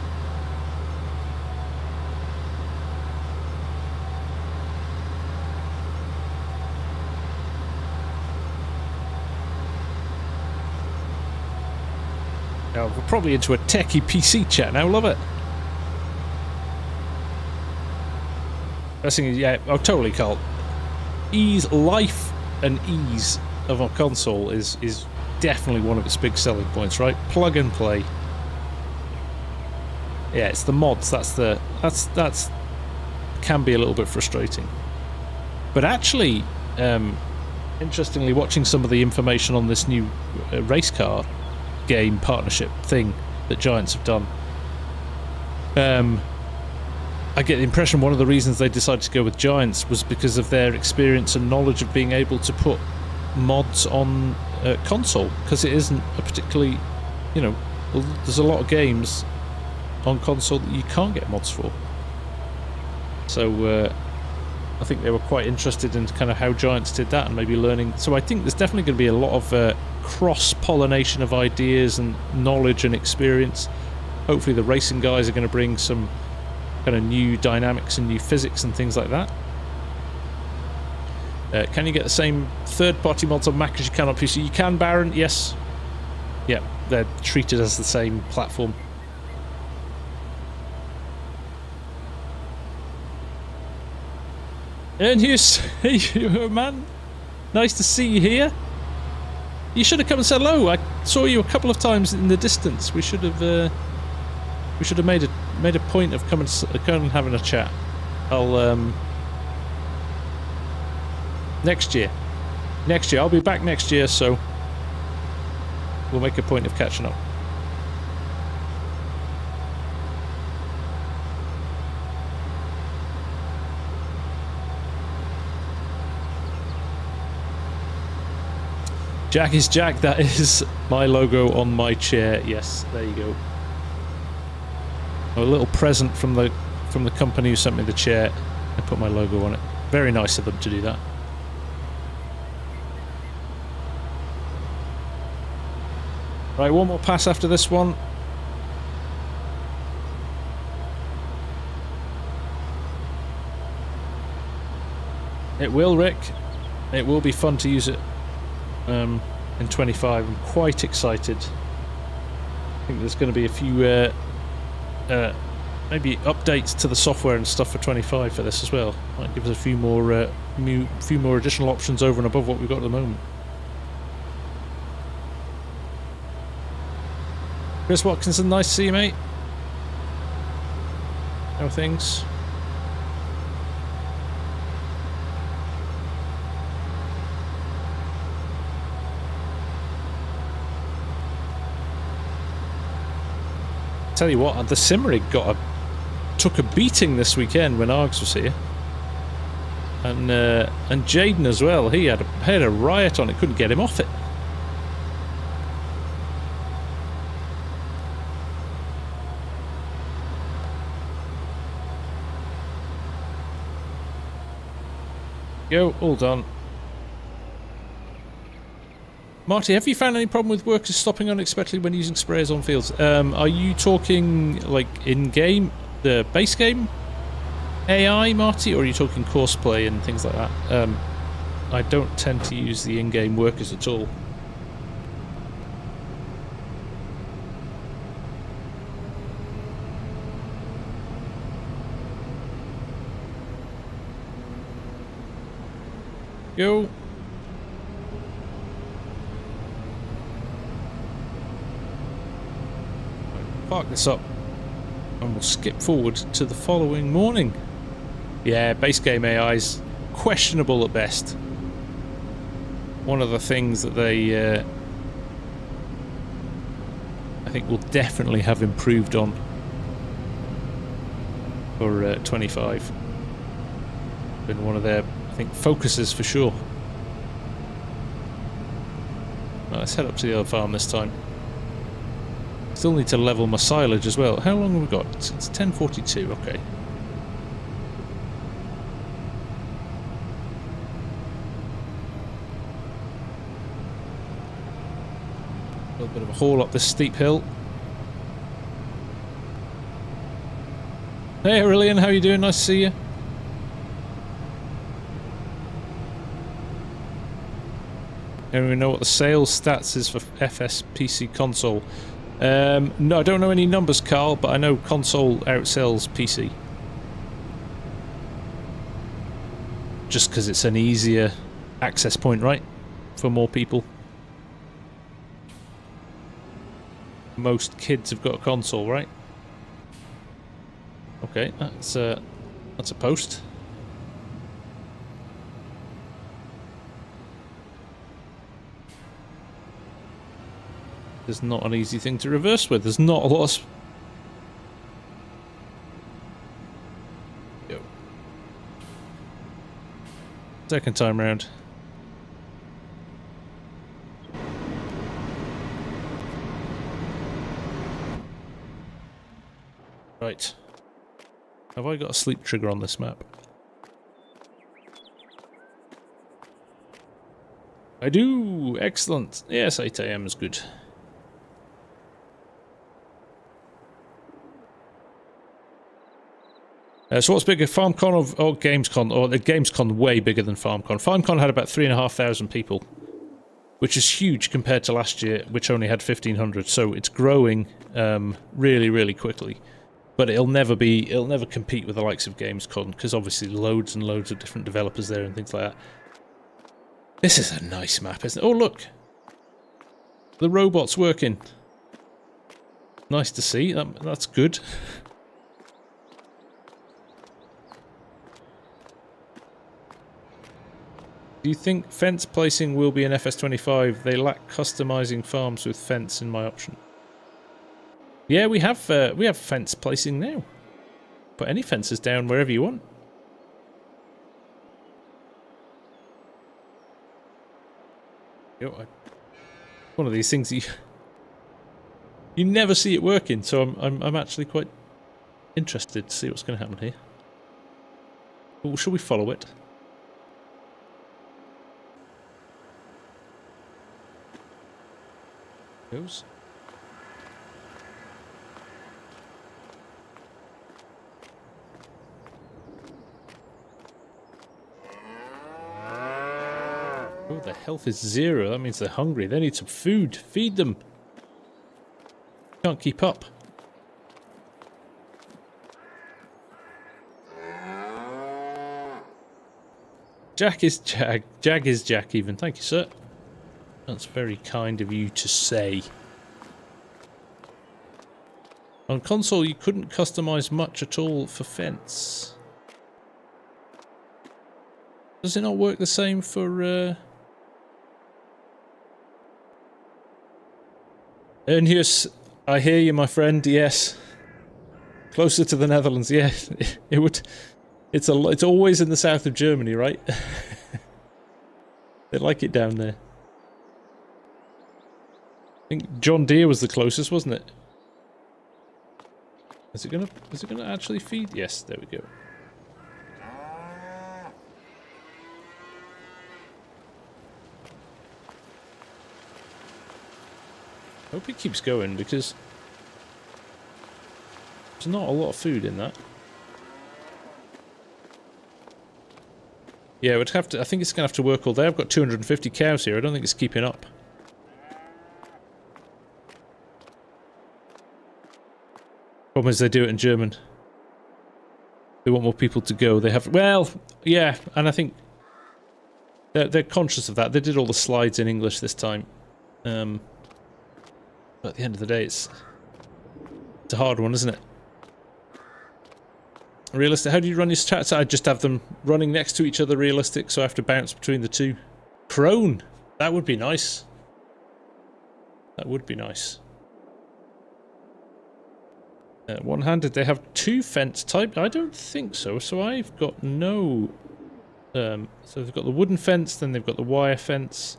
Now, we're probably into a techie PC chat now, love it. Best thing is, yeah, oh, totally, Carl. Life and ease of a console is definitely one of its big selling points, right? Plug and play. Yeah, it's the mods. That's can be a little bit frustrating. But actually, interestingly, watching some of the information on this new race car game partnership thing that Giants have done, I get the impression one of the reasons they decided to go with Giants was because of their experience and knowledge of being able to put mods on console, because it isn't a particularly, you know, there's a lot of games on console that you can't get mods for. So I think they were quite interested in kind of how Giants did that and maybe learning. So I think there's definitely going to be a lot of cross-pollination of ideas and knowledge and experience. Hopefully the racing guys are going to bring some kind of new dynamics and new physics and things like that. Can you get the same third-party mods on Mac as you can on PC? You can, Baron, yes. Yeah, they're treated as the same platform. And here's you, man. Nice to see you here. You should have come and said hello. I saw you a couple of times in the distance. We should have made a point of coming and having a chat. I'll next year. I'll be back next year, so we'll make a point of catching up. Jack is Jack, that is my logo on my chair. Yes, there you go. A little present from the company who sent me the chair. I put my logo on it. Very nice of them to do that. Right, one more pass after this one. It will, Rick. It will be fun to use it. In 25, I'm quite excited. I think there's going to be a few maybe updates to the software and stuff for 25 for this as well. Might give us a few more additional options over and above what we've got at the moment. Chris Watkinson, nice to see you, mate. How are things? Tell you what, the Simrig took a beating this weekend when Args was here, and Jaden as well. He had a riot on it, couldn't get him off it. Go, all done. Marty, have you found any problem with workers stopping unexpectedly when using sprayers on fields? Are you talking like in-game, the base game AI, Marty, or are you talking courseplay and things like that? I don't tend to use the in-game workers at all. Go. park this up and we'll skip forward to the following morning. Yeah, base game AI's questionable at best. One of the things that they I think will definitely have improved on for 25. Been one of their, I think, focuses for sure. Right, let's head up to the other farm this time. Still need to level my silage as well. How long have we got? It's 10:42, okay. A little bit of a haul up this steep hill. Hey Aurelian, how you doing? Nice to see you. And we know what the sales stats is for FS console. No, I don't know any numbers, Carl, but I know console outsells PC. Just because it's an easier access point, right? For more people. Most kids have got a console, right? Okay, that's a post. It's not an easy thing to reverse with. There's not a lot of... Yo. Second time round. Right. Have I got a sleep trigger on this map? I do! Excellent! Yes, 8 AM is good. So what's bigger, FarmCon or GamesCon? Or the GamesCon way bigger than FarmCon. FarmCon had about 3,500 people, which is huge compared to last year, which only had 1,500. So it's growing really, really quickly. But it'll never compete with the likes of GamesCon, because obviously loads and loads of different developers there and things like that. This is a nice map, isn't it? Oh look! The robot's working. Nice to see, that's good. Do you think fence placing will be in FS25? They lack customizing farms with fence in my option. Yeah, we have fence placing now. Put any fences down wherever you want. One of these things you never see it working, so I'm actually quite interested to see what's going to happen here. Well, shall we follow it? Goes. Oh, their health is 0. That means they're hungry. They need some food. Feed them. Can't keep up. Jack is Jag. Jag is Jack even. Thank you, sir. That's very kind of you to say. On console, you couldn't customize much at all for fence. Does it not work the same for... Ernhius, I hear you, my friend, yes. Closer to the Netherlands, yeah. It would... It's always in the south of Germany, right? They like it down there. I think John Deere was the closest, wasn't it? Is it gonna actually feed? Yes, there we go. I hope it keeps going because there's not a lot of food in that. Yeah, it would have to. I think it's gonna have to work all day. I've got 250 cows here. I don't think it's keeping up. Problem is they do it in German. They want more people to go. They have, well, yeah, and I think they're conscious of that. They did all the slides in English this time. But at the end of the day, It's a hard one, isn't it? Realistic. How do you run your tractor? I just have them running next to each other realistic, so I have to bounce between the two. Prone. That would be nice. That would be nice. One-handed. They have two fence type. I don't think so. So I've got no... so they've got the wooden fence, then they've got the wire fence,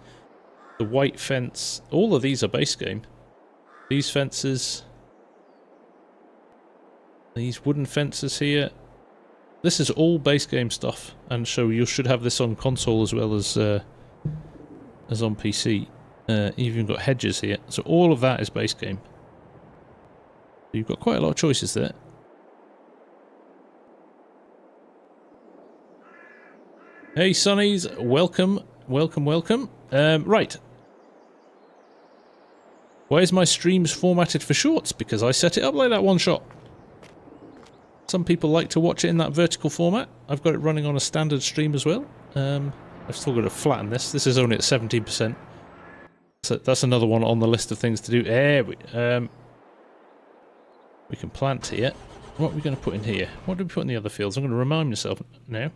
the white fence. All of these are base game. These fences. These wooden fences here. This is all base game stuff. And so you should have this on console as well as on PC. You've even got hedges here. So all of that is base game. You've got quite a lot of choices there. Hey Sonnies, welcome, welcome, welcome. Right. Why is my streams formatted for shorts? Because I set it up like that one shot. Some people like to watch it in that vertical format. I've got it running on a standard stream as well. I've still got to flatten this. This is only at 17%. So that's another one on the list of things to do. We can plant here. What are we going to put in here? What do we put in the other fields? I'm going to remind myself now.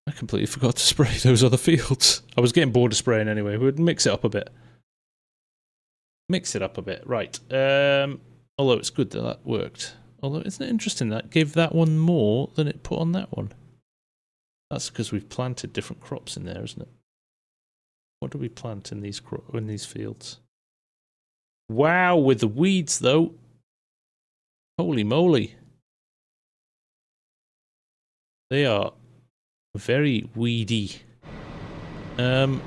I completely forgot to spray those other fields. I was getting bored of spraying anyway. We'd mix it up a bit. Mix it up a bit. Right. Although it's good that that worked. Although, isn't it interesting that gave that one more than it put on that one? That's because we've planted different crops in there, isn't it? What do we plant in these fields? Wow, with the weeds though. Holy moly. They are very weedy. Change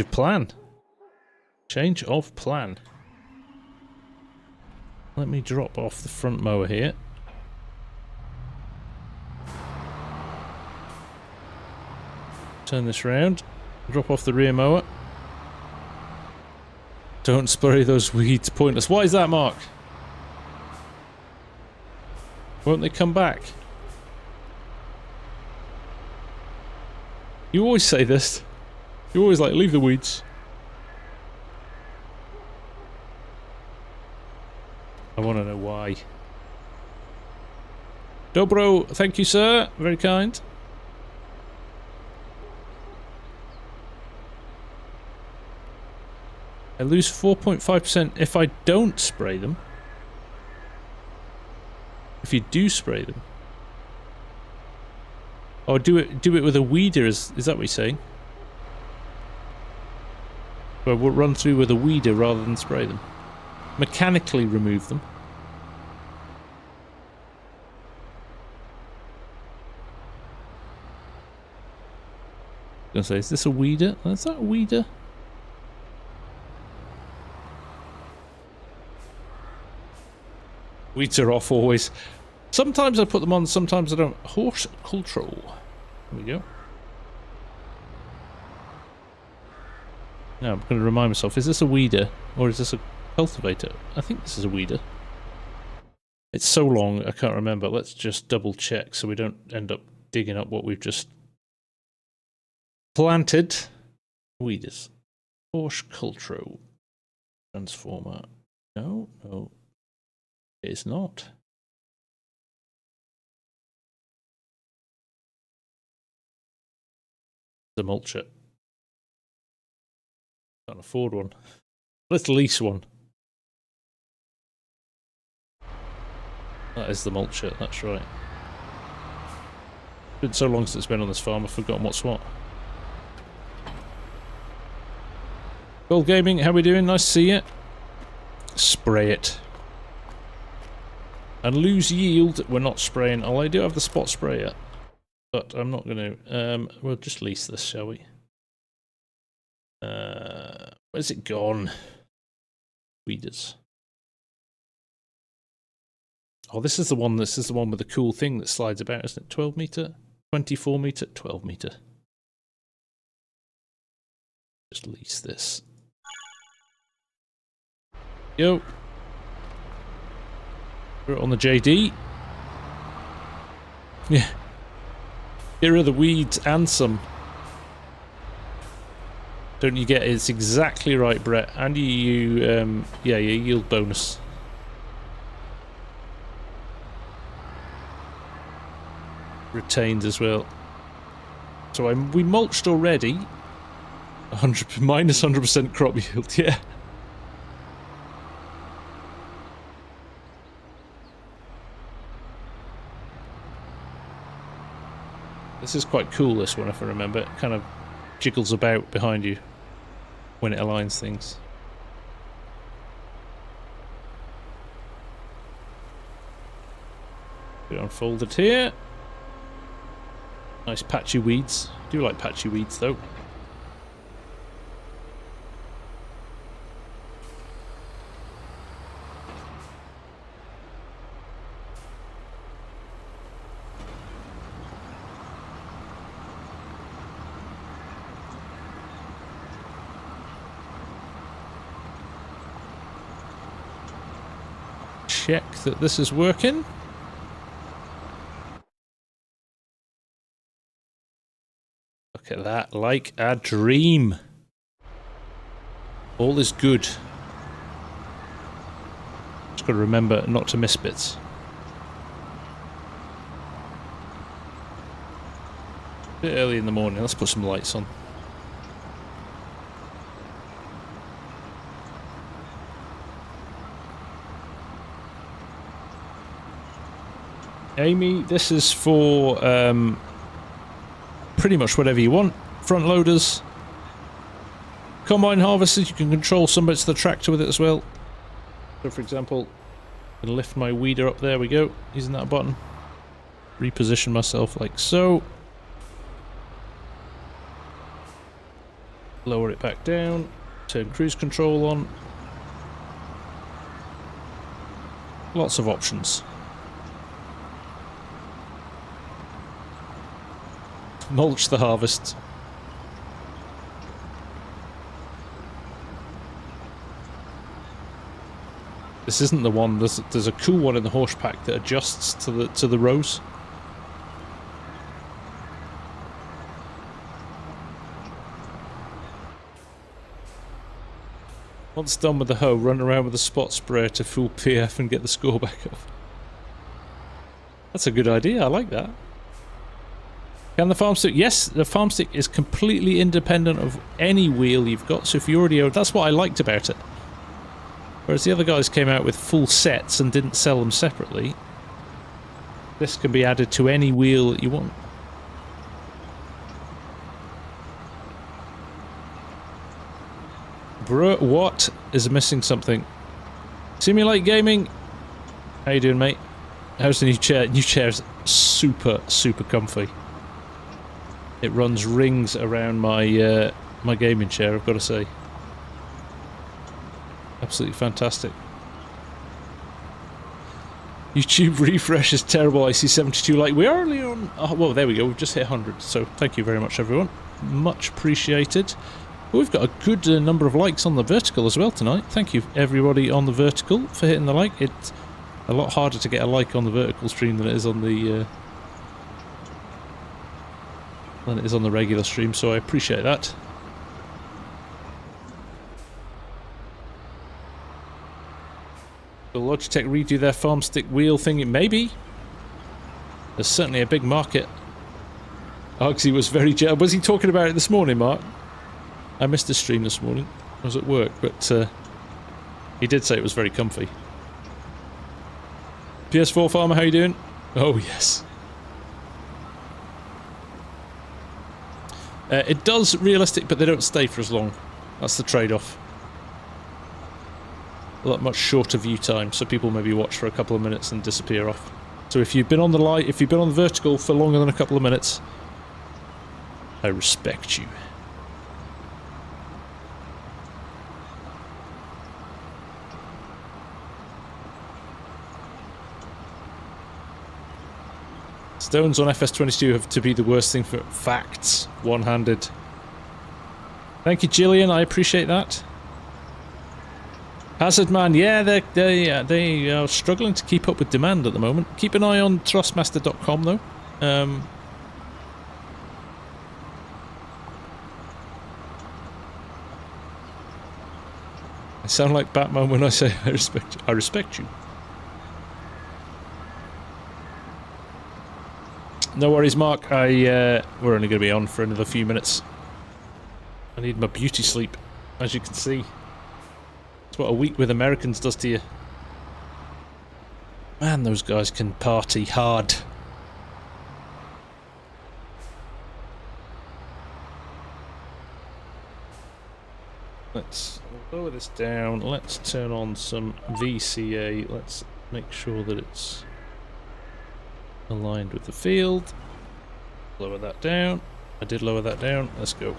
of plan. Change of plan. Let me drop off the front mower here. Turn this round. Drop off the rear mower. Don't spray those weeds. Pointless. Why is that, Mark? Won't they come back? You always say this. You always like, leave the weeds. I want to know why. Dobro, thank you, sir. Very kind. I lose 4.5% if I don't spray them. If you do spray them. Oh, do it with a weeder, is that what you're saying? So we'll run through with a weeder rather than spray them. Mechanically remove them. I was gonna say, is this a weeder? Is that a weeder? Weeds are off always. Sometimes I put them on, sometimes I don't. Horse control. There we go. Now I'm going to remind myself, is this a weeder or is this a cultivator? I think this is a weeder. It's so long, I can't remember. Let's just double check so we don't end up digging up what we've just planted. Weeders. Horticultural. Transformer. No, no. It is not. The mulcher. Can't afford one. Let's lease one. That is the mulcher, that's right. It's been so long since it's been on this farm, I've forgotten what's what. Gold Gaming, how we doing? Nice to see you. Spray it. And lose yield, we're not spraying. Oh, I do have the spot sprayer. But I'm not going to... we'll just lease this, shall we? Where's it gone? Weeders. Oh, this is the one with the cool thing that slides about, isn't it? 12 meter? 24 meter? 12 meter. Just lease this. Yo. Put it on the JD. Yeah. Get rid of the weeds and some. Don't you get it? It's exactly right, Brett. And yeah, your yield bonus. Retained as well. So we mulched already. Minus 100% crop yield, yeah. This is quite cool, this one, if I remember. It kind of jiggles about behind you when it aligns things. Bit unfolded here. Nice patchy weeds. I do like patchy weeds though. Check that this is working. Look at that, like a dream. All is good. Just got to remember not to miss bits. A bit early in the morning, let's put some lights on. Amy, this is for pretty much whatever you want. Front loaders, combine harvesters, you can control some bits of the tractor with it as well. So for example, I can lift my weeder up, there we go, using that button. Reposition myself like so. Lower it back down, turn cruise control on. Lots of options. Mulch the harvest. This isn't the one. There's a cool one in the horse pack that adjusts to the rows. Once done with the hoe, run around with a spot sprayer to full PF and get the score back up. That's a good idea. I like that. Can the farm stick? Yes, the farm stick is completely independent of any wheel you've got, so if you already own... That's what I liked about it. Whereas the other guys came out with full sets and didn't sell them separately. This can be added to any wheel that you want. Bruh, what is missing something? Simulate Gaming. How you doing, mate? How's the new chair? New chair's super, super comfy. It runs rings around my my gaming chair, I've got to say. Absolutely fantastic. YouTube refresh is terrible. I see 72 like. We are only on... Oh, well, there we go. We've just hit 100. So thank you very much, everyone. Much appreciated. We've got a good number of likes on the vertical as well tonight. Thank you, everybody on the vertical, for hitting the like. It's a lot harder to get a like on the vertical stream than it is on the... than it is on the regular stream, so I appreciate that. Will Logitech redo their farm stick wheel thing? Maybe. There's certainly a big market. Argsy was very jealous. Was he talking about it this morning, Mark? I missed his stream this morning. I was at work, but he did say it was very comfy. PS4 Farmer, how you doing? Oh, yes. It does realistic, but they don't stay for as long. That's the trade-off. A lot much shorter view time, so people maybe watch for a couple of minutes and disappear off. So if you've been on the light, if you've been on the vertical for longer than a couple of minutes, I respect you. Stones on FS22 have to be the worst thing for facts. One-handed. Thank you, Gillian. I appreciate that. Hazard Man, yeah, they are struggling to keep up with demand at the moment. Keep an eye on Thrustmaster.com though. I sound like Batman when I say I respect you. No worries, Mark. We're only going to be on for another few minutes. I need my beauty sleep, as you can see. It's what a week with Americans does to you. Man, those guys can party hard. Let's lower this down. Let's turn on some VCA. Let's make sure that it's aligned with the field. Lower that down. I did lower that down. Let's go.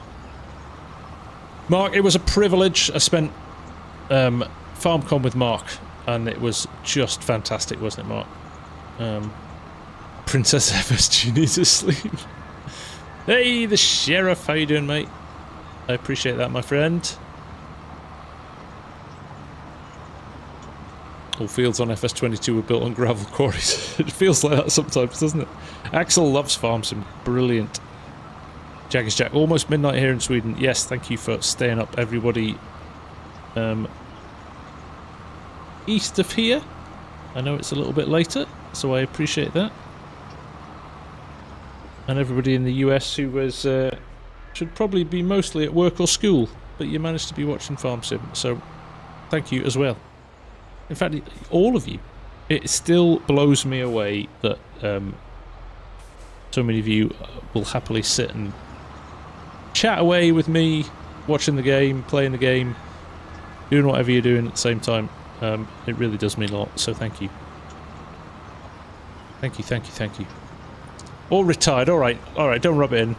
Mark, it was a privilege. I spent FarmCon with Mark, and it was just fantastic, wasn't it, Mark? Princess FSG needs to sleep. Hey, the Sheriff. How you doing, mate? I appreciate that, my friend. All fields on FS22 were built on gravel quarries. It feels like that sometimes, doesn't it? Axel loves FarmSim. Brilliant. Jack is Jack. Almost midnight here in Sweden. Yes, thank you for staying up, everybody. East of here. I know it's a little bit later, so I appreciate that. And everybody in the US who was should probably be mostly at work or school, but you managed to be watching FarmSim, so thank you as well. In fact, all of you. It still blows me away that so many of you will happily sit and chat away with me, watching the game, playing the game, doing whatever you're doing at the same time. It really does mean a lot, so thank you. Thank you, thank you, thank you. All retired, alright, don't rub it in.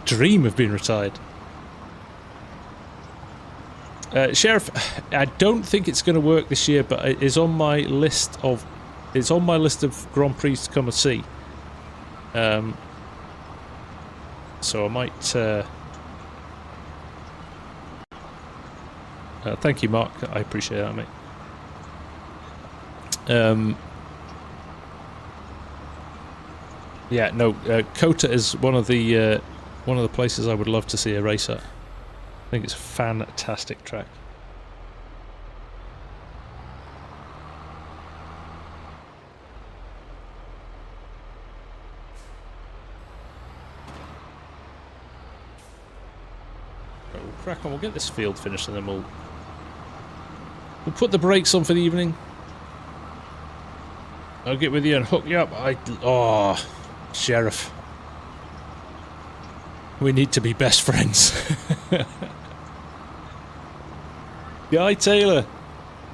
Dream of being retired. Sheriff, I don't think it's going to work this year, but it is on my list of Grand Prix to come and see. So I might. Thank you, Mark. I appreciate that, mate. Yeah, no. Kota is one of the places I would love to see a race at. I think it's a fantastic track. Right, we'll crack on. We'll get this field finished, and then we'll put the brakes on for the evening. I'll get with you and hook you up. Oh, Sheriff. We need to be best friends. Guy Taylor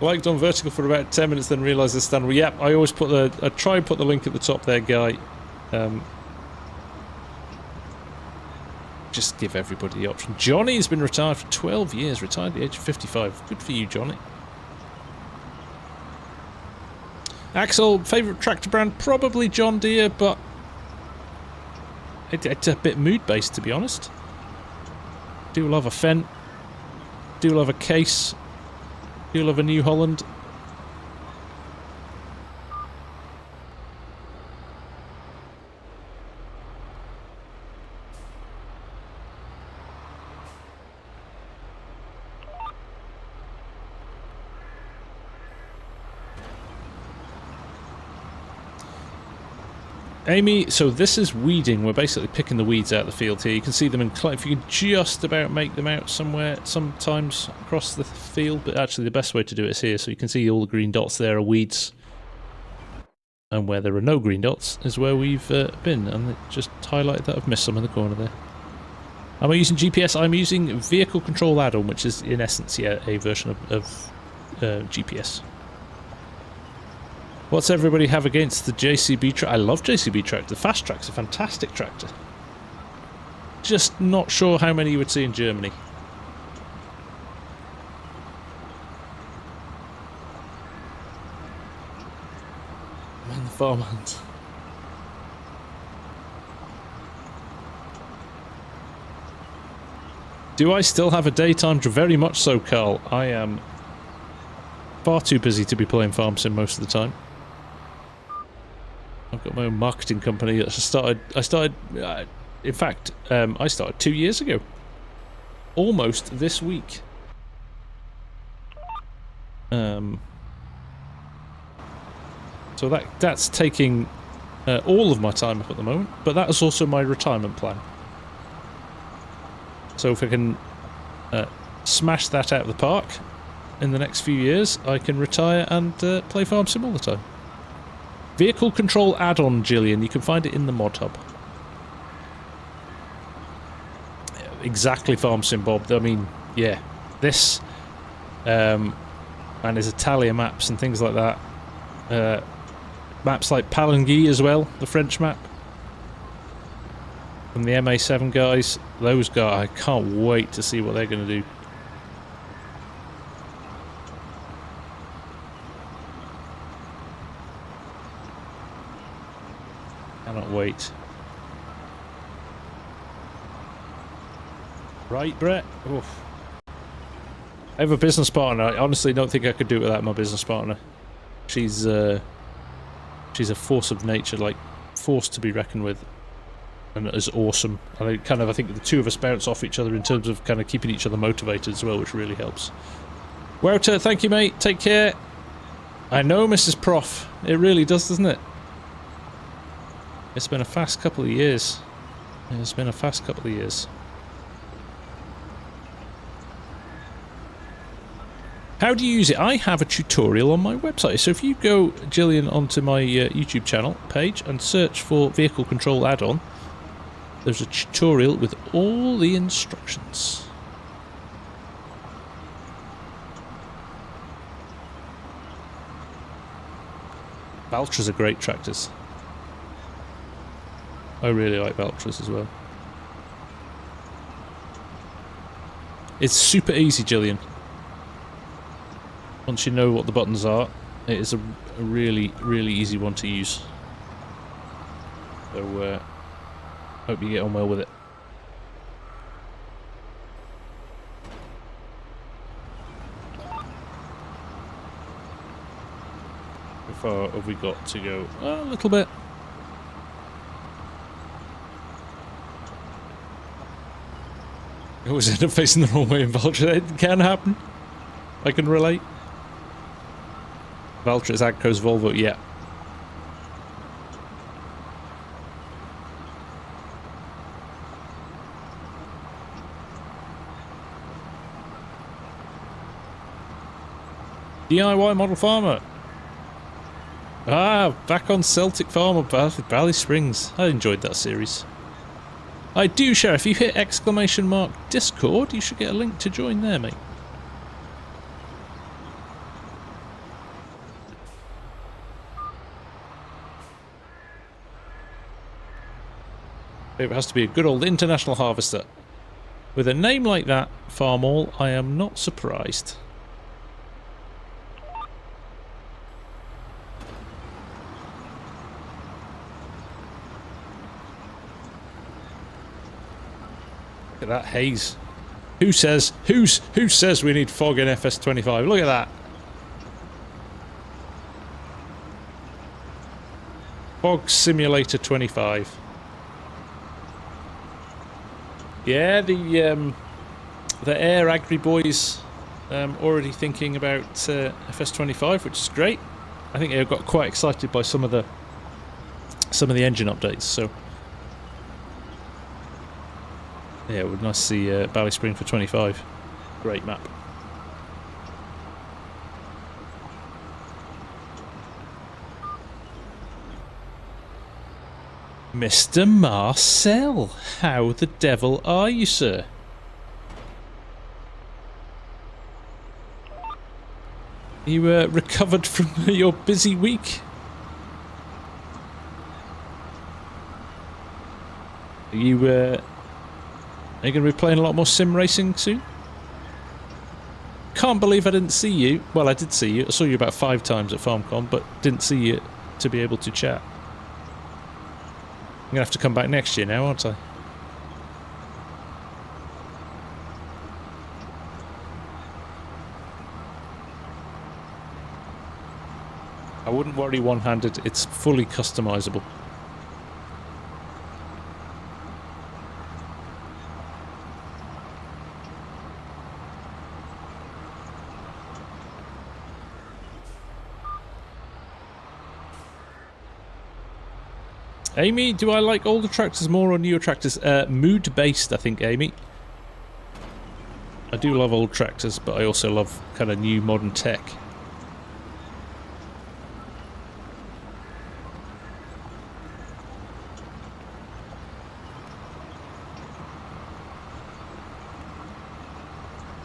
liked on vertical for about 10 minutes, then realised the stand. Well, yep, I always I try and put the link at the top there, Guy. Just give everybody the option. Johnny's been retired for 12 years, retired at the age of 55. Good for you, Johnny. Axel, favourite tractor brand? Probably John Deere, but it's a bit mood-based, to be honest. Do love a Fendt. Do love a Case. Do love a New Holland. Amy, so this is weeding. We're basically picking the weeds out of the field here. You can see them in if you can just about make them out somewhere, sometimes across the field, but actually the best way to do it is here. So you can see all the green dots there are weeds. And where there are no green dots is where we've been. And it just highlighted that. I've missed some in the corner there. Am I using GPS? I'm using Vehicle Control Add-on, which is in essence, yeah, a version of GPS. What's everybody have against the JCB tractor? I love JCB tractor. The fast track's a fantastic tractor. Just not sure how many you would see in Germany. Man, the farmland. Do I still have a daytime? Very much so, Carl. I am far too busy to be playing FarmSim most of the time. I've got my own marketing company. I started, in fact, I started 2 years ago. Almost this week. So that's taking all of my time up at the moment, but that is also my retirement plan. So if I can smash that out of the park in the next few years, I can retire and play FarmSim all the time. Vehicle control add-on, Gillian. You can find it in the mod hub. Exactly, FarmSim Bob. I mean, yeah, this and there's Italia maps and things like that. Maps like Palangui as well, the French map from the MA7 guys. Those guys, I can't wait to see what they're going to do. Cannot wait. Right, Brett? Oof. I have a business partner. I honestly don't think I could do it without my business partner. She's a force of nature, like, force to be reckoned with, and is awesome. And I think the two of us bounce off each other in terms of kind of keeping each other motivated as well, which really helps. Wouter, thank you, mate. Take care. I know, Mrs. Prof. It really does, doesn't it? It's been a fast couple of years. It's been a fast couple of years. How do you use it? I have a tutorial on my website. So if you go, Gillian, onto my YouTube channel page and search for Vehicle Control Add-on, there's a tutorial with all the instructions. Valtras are great tractors. I really like Valtras as well. It's super easy, Gillian. Once you know what the buttons are, it is a really, really easy one to use. So, hope you get on well with it. How far have we got to go? A little bit. I always end up facing the wrong way in Valtra. It can happen. I can relate. Valtra is Agco's Volvo, yeah. DIY Model Farmer. Ah, back on Celtic Farmer, Valley Springs. I enjoyed that series. I do, Sheriff. If you hit ! Discord, you should get a link to join there, mate. It has to be a good old international harvester. With a name like that, Farmall, I am not surprised. Look at that haze. Who says we need fog in FS25? Look at that. Fog Simulator 25. Yeah, the Air Agri boys already thinking about FS25, which is great. I think they got quite excited by some of the engine updates. So yeah, it would be nice to see Valley Spring for 25. Great map. Mr. Marcel, how the devil are you, sir? You recovered from your busy week? Are you going to be playing a lot more sim racing soon? Can't believe I didn't see you. Well, I did see you. I saw you about 5 times at FarmCon, but didn't see you to be able to chat. I'm going to have to come back next year now, aren't I? I wouldn't worry one-handed. It's fully customizable. Amy, do I like older tractors more or newer tractors? Mood-based, I think, Amy. I do love old tractors, but I also love kind of new modern tech.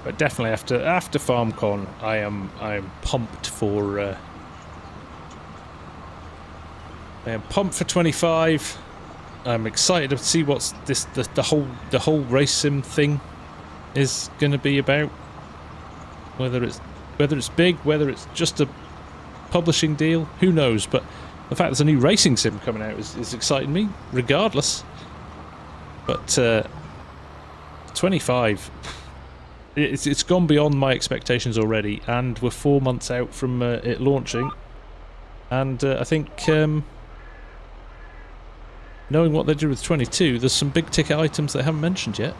But definitely after FarmCon, I am pumped for. I am pumped for 25. I'm excited to see what's the whole race sim thing is going to be about. Whether it's big, whether it's just a publishing deal, who knows? But the fact there's a new racing sim coming out is exciting me, regardless. But 25. It's gone beyond my expectations already, and we're 4 months out from it launching. And I think, knowing what they did with 22, there's some big ticket items they haven't mentioned yet.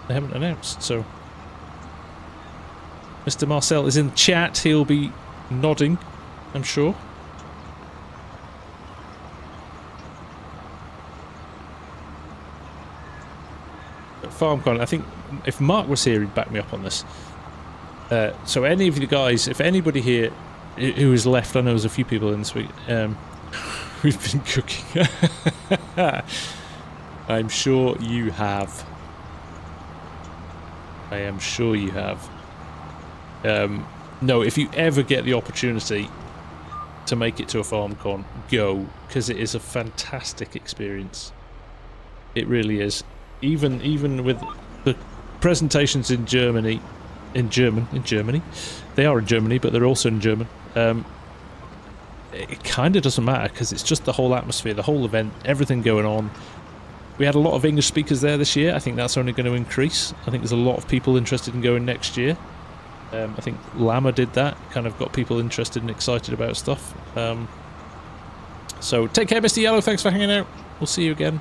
They haven't announced, so... Mr. Marcel is in the chat, he'll be nodding, I'm sure. FarmCon, I think if Mark was here, he'd back me up on this. So any of you guys, if anybody here who is left, I know there's a few people in this week, we've been cooking. I'm sure you have. I am sure you have. No, if you ever get the opportunity to make it to a FarmCon, go, because it is a fantastic experience. It really is. Even with the presentations in Germany, they are in Germany, but they're also in German. It kind of doesn't matter because it's just the whole atmosphere, the whole event, everything going on. We had a lot of English speakers there this year. I think that's only going to increase. I think there's a lot of people interested in going next year. I think Llama did that, kind of got people interested and excited about stuff. So take care, Mr. Yellow. Thanks for hanging out. We'll see you again.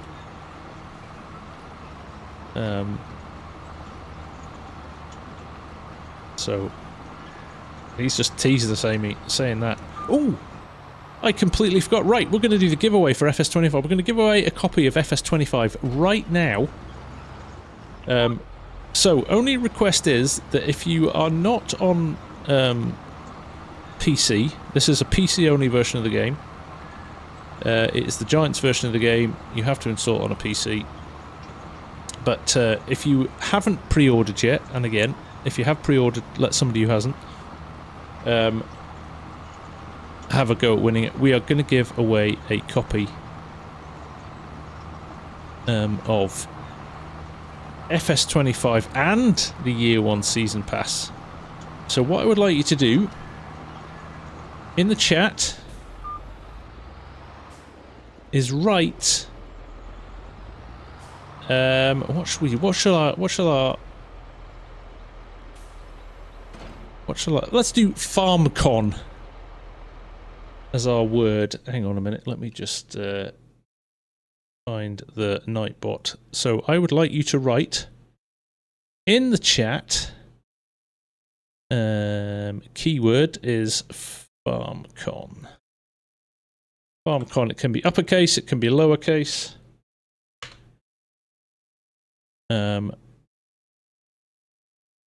So he's just teasing us, Amy, saying that. Oh, I completely forgot. Right, we're going to do the giveaway for FS25. We're going to give away a copy of FS25 right now. So only request is that if you are not on PC, this is a PC only version of the game. It's the Giants version of the game. You have to install it on a PC. But if you haven't pre-ordered yet, and again, if you have pre-ordered, let somebody who hasn't have a go at winning it. We are going to give away a copy of FS25 and the Year 1 Season Pass. So what I would like you to do in the chat is write... what shall I let's do FarmCon as our word. Hang on a minute, let me just find the Nightbot. So I would like you to write in the chat, keyword is FarmCon. FarmCon, it can be uppercase, it can be lowercase.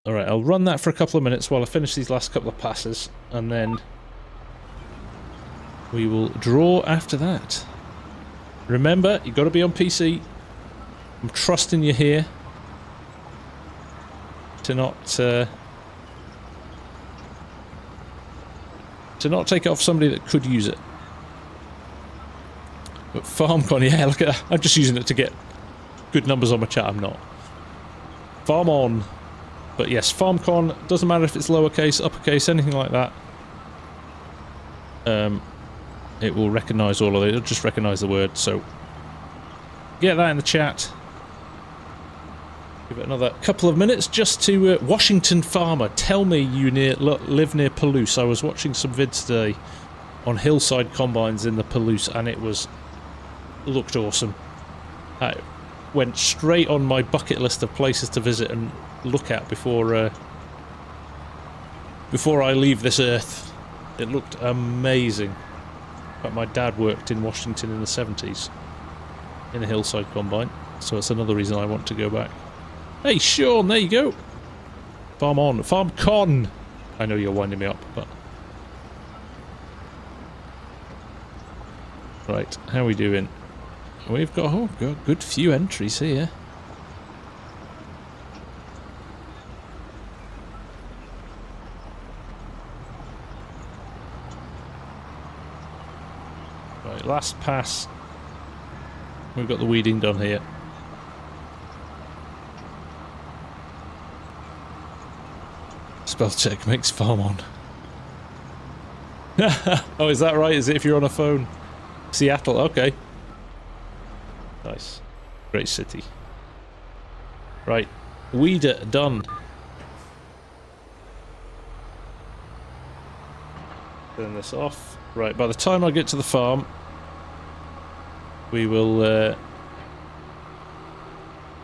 Alright, I'll run that for a couple of minutes while I finish these last couple of passes, and then we will draw after that. Remember, you've got to be on PC. I'm trusting you here to not take it off somebody that could use it. But FarmCon, yeah, look at that. I'm just using it to get good numbers on my chat. I'm not. Farm on. But yes, FarmCon, doesn't matter if it's lowercase, uppercase, anything like that. It will recognise all of it. It'll just recognise the word. So get that in the chat. Give it another couple of minutes just to Washington Farmer. Tell me you live near Palouse. I was watching some vids today on hillside combines in the Palouse, and it looked awesome. I went straight on my bucket list of places to visit and look at before I leave this earth. It looked amazing. But my dad worked in Washington in the 70s, in a hillside combine, so it's another reason I want to go back. Hey Sean, there you go. Farm on, farm con. I know you're winding me up, but right, how are we doing? We've got a good few entries here. Right, last pass. We've got the weeding done here. Spell check makes farm on. Oh, is that right? Is it if you're on a phone? Seattle, okay. Nice. Great city. Right. Weeder done. Turn this off. Right, by the time I get to the farm, we will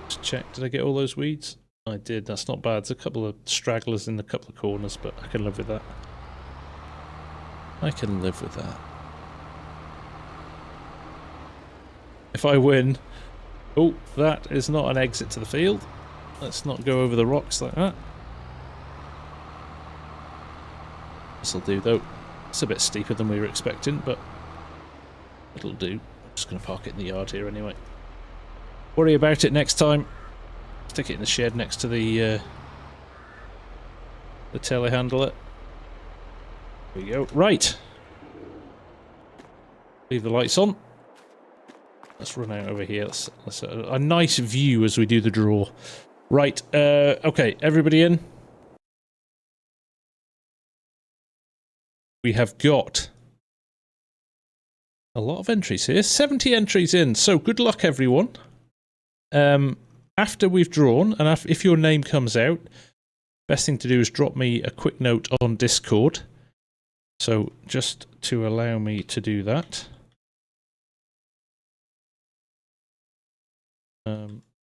just check. Did I get all those weeds? I did. That's not bad. There's a couple of stragglers in a couple of corners, but I can live with that. I can live with that. If I win... Oh, that is not an exit to the field. Let's not go over the rocks like that. This'll do, though. It's a bit steeper than we were expecting, but it'll do. I'm just going to park it in the yard here anyway. Worry about it next time. Stick it in the shed next to the telehandler. There we go. Right. Leave the lights on. Let's run out over here. Let's a nice view as we do the draw. Right. Okay. Everybody in. We have got a lot of entries here. 70 entries in. So good luck, everyone. After we've drawn, and if your name comes out, best thing to do is drop me a quick note on Discord. So just to allow me to do that.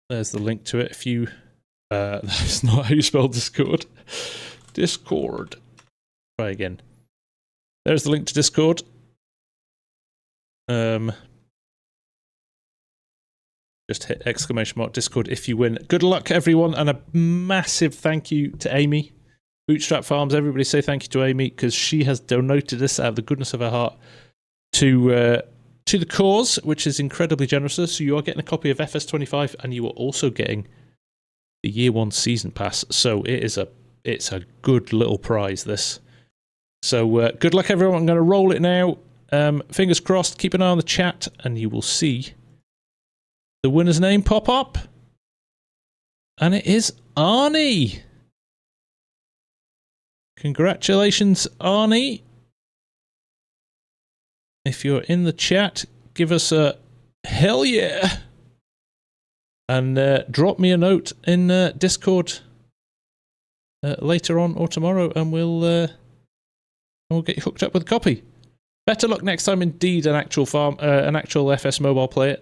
There's the link to it. If you, that's not how you spell Discord. Discord. Try again. There's the link to Discord. Just hit ! Discord if you win. Good luck, everyone, and a massive thank you to Amy. Bootstrap Farms, everybody say thank you to Amy, because she has donated this out of the goodness of her heart to the cause, which is incredibly generous. So you are getting a copy of FS25, and you are also getting the Year 1 Season Pass. So it's a good little prize, this. So good luck, everyone. I'm going to roll it now. Fingers crossed. Keep an eye on the chat, and you will see the winner's name pop up. And it is Arnie. Congratulations, Arnie. If you're in the chat, give us a hell yeah. And drop me a note in Discord later on or tomorrow, and we'll get you hooked up with a copy. Better luck next time, indeed, an actual FS mobile player.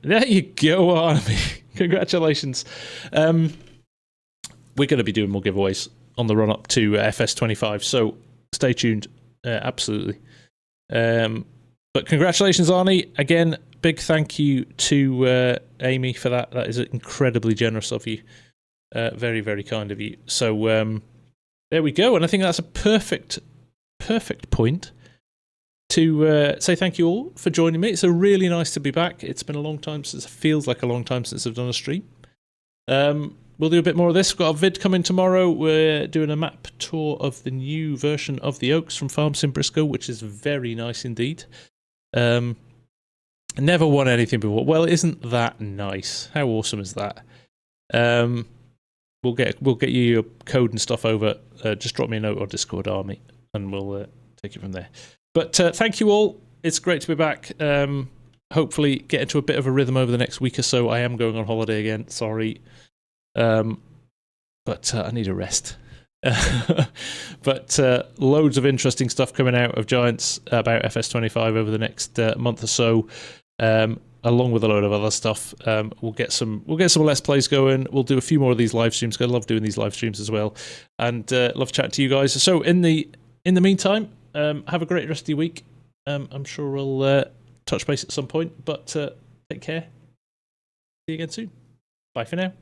There you go, Arnie. Congratulations. We're going to be doing more giveaways on the run up to FS25, so stay tuned. Absolutely. But congratulations, Arnie. Again, big thank you to Amy for that. That is incredibly generous of you. Very, very kind of you. So there we go, and I think that's a perfect point to say thank you all for joining me. It's really nice to be back. It's been a long time since, it feels like a long time since I've done a stream. We'll do a bit more of this. We've got a vid coming tomorrow. We're doing a map tour of the new version of the Oaks from FarmSim Briscoe, which is very nice indeed. Never won anything before. Well, isn't that nice? How awesome is that? We'll get you your code and stuff over. Just drop me a note on Discord, Army, and we'll take it from there. But thank you all. It's great to be back. Hopefully get into a bit of a rhythm over the next week or so. I am going on holiday again. Sorry. But I need a rest. But loads of interesting stuff coming out of Giants about FS25 over the next month or so, along with a load of other stuff. We'll get some Let's Plays going. We'll do a few more of these live streams. I love doing these live streams as well, and love chatting to you guys. So in the meantime, have a great rest of your week. I'm sure we'll touch base at some point, but take care you again soon. Bye for now.